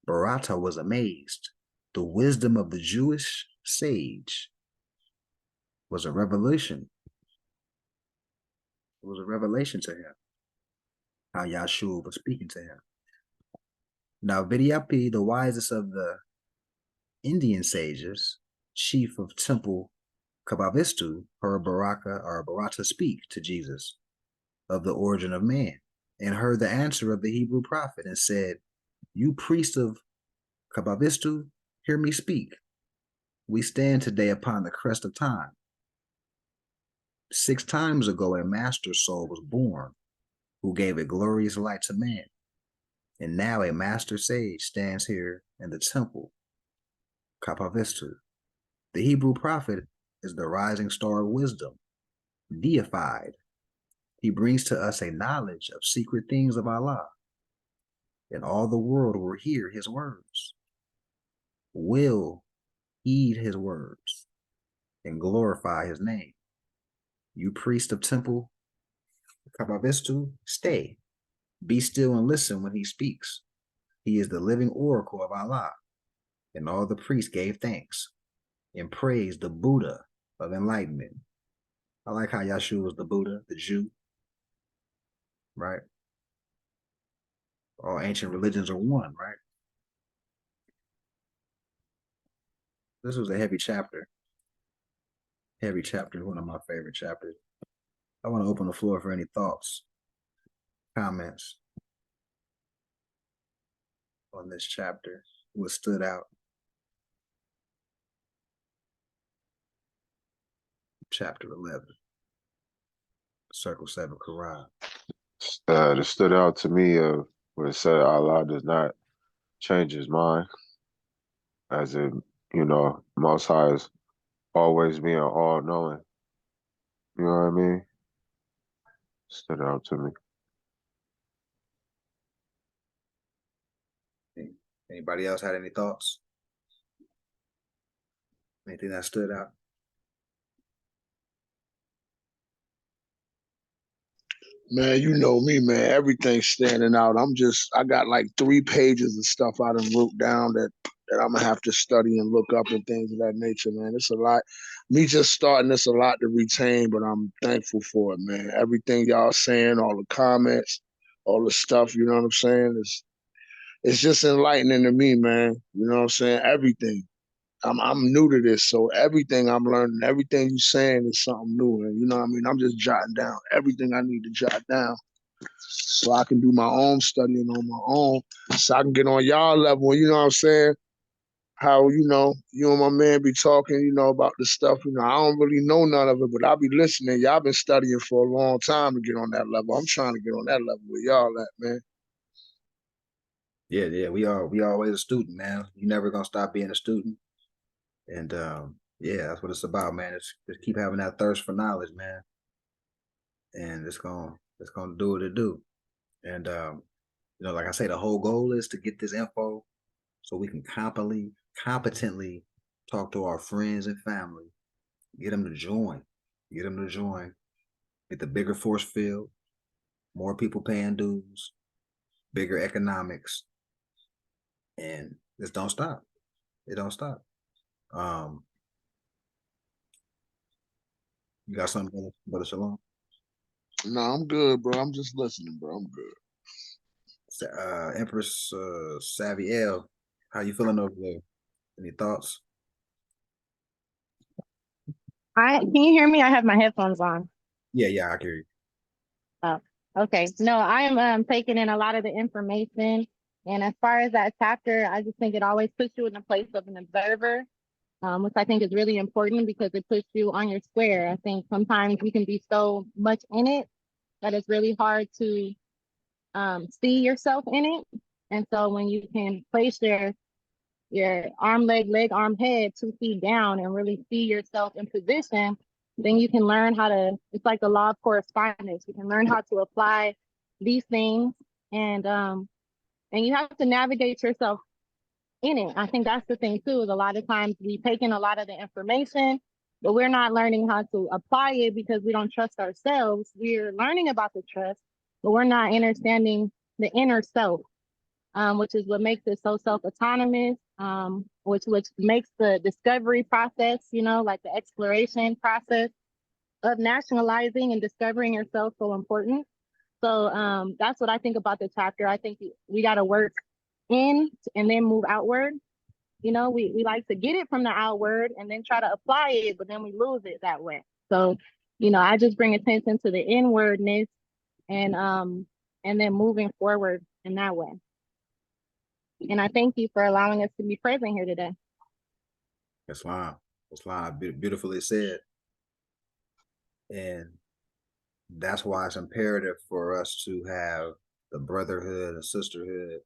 Bharata was amazed. The wisdom of the Jewish sage was a revelation. It was a revelation to him, how Yahshua was speaking to him. Now, Vidyapi, the wisest of the Indian sages, chief of temple Kabbavistu, heard Bharata speak to Jesus of the origin of man, and heard the answer of the Hebrew prophet, and said, "You priest of Kabbavistu, hear me speak. We stand today upon the crest of time. 6 times ago, a master soul was born, who gave a glorious light to man. And now a master sage stands here in the temple, Kabbavistu. The Hebrew prophet is the rising star of wisdom, deified. He brings to us a knowledge of secret things of Allah, and all the world will hear his words, will heed his words, and glorify his name. You priest of temple Kabbavistu, stay, be still and listen when he speaks. He is the living oracle of Allah." And all the priests gave thanks and praised the Buddha of enlightenment. I like how Yahshua was the Buddha, the Jew, right? All ancient religions are one, right? This was a heavy chapter. Heavy chapter, one of my favorite chapters. I want to open the floor for any thoughts, comments on this chapter, what stood out. Chapter 11. Circle 7 Quran. That stood out to me when it said Allah does not change his mind, as in, Most High is always being all knowing. You know what I mean? Stood out to me. Anybody else had any thoughts? Anything that stood out? Man, you know me, man. Everything's standing out. I got like 3 pages of stuff I done wrote down that I'm gonna have to study and look up and things of that nature, man. It's a lot. Me just starting this a lot to retain, but I'm thankful for it, man. Everything y'all saying, all the comments, all the stuff, you know what I'm saying? It's just enlightening to me, man. You know what I'm saying? Everything. I'm new to this, so everything I'm learning, everything you saying is something new, and you know what I mean. I'm just jotting down everything I need to jot down, so I can do my own studying on my own, so I can get on y'all level. You know what I'm saying? How you and my man be talking, about the stuff. I don't really know none of it, but I'll be listening. Y'all been studying for a long time to get on that level. I'm trying to get on that level with y'all at, man. Yeah, we always a student, man. You never gonna stop being a student. And yeah, that's what it's about, man. It's just keep having that thirst for knowledge, man. And it's gonna do what it do. And like I say, the whole goal is to get this info so we can competently talk to our friends and family, get them to join, get the bigger force field, more people paying dues, bigger economics, and this don't stop. It don't stop. You got something, Brother Shalom? No, I'm good, bro. I'm just listening, bro. I'm good. Empress Saviel, how you feeling over there? Any thoughts? Can you hear me? I have my headphones on. Yeah, I can hear you. Oh, okay. No, I am taking in a lot of the information. And as far as that chapter, I just think it always puts you in the place of an observer, which I think is really important because it puts you on your square. I think sometimes we can be so much in it that it's really hard to see yourself in it. And so when you can place your arm, leg, arm, head, 2 feet down and really see yourself in position, then you can learn how to, it's like the law of correspondence. You can learn how to apply these things and you have to navigate yourself in it. I think that's the thing too, is a lot of times we take in a lot of the information, but we're not learning how to apply it because we don't trust ourselves. We're learning about the trust, but we're not understanding the inner self, which is what makes it so self-autonomous, which makes the discovery process, like the exploration process of nationalizing and discovering yourself so important. So that's what I think about the chapter. I think we got to work in and then move outward. We like to get it from the outward and then try to apply it, but then we lose it that way. So, I just bring attention to the inwardness and then moving forward in that way. And I thank you for allowing us to be present here today. Islam, beautifully said. And that's why it's imperative for us to have the brotherhood and sisterhood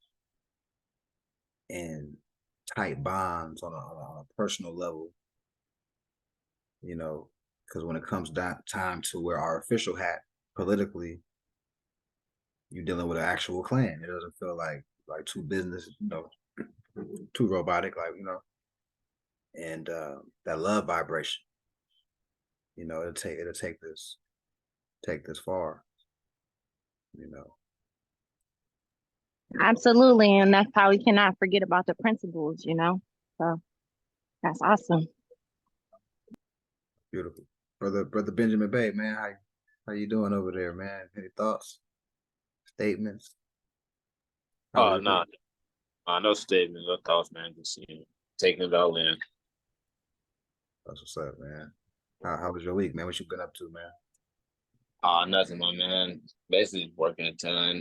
and tight bonds on a personal level, because when it comes down time to wear our official hat politically, you're dealing with an actual clan. It doesn't feel like two business, too robotic, and that love vibration, it'll take this far, Absolutely. And that's how we cannot forget about the principles, So that's awesome. Beautiful. Brother Benjamin Bay, man, how you doing over there, man? Any thoughts, statements? Oh, no. No statements or thoughts, man. Just taking it all in. That's what's up, man. How was your week, man? What you been up to, man? Nothing, my man. Basically working a ton.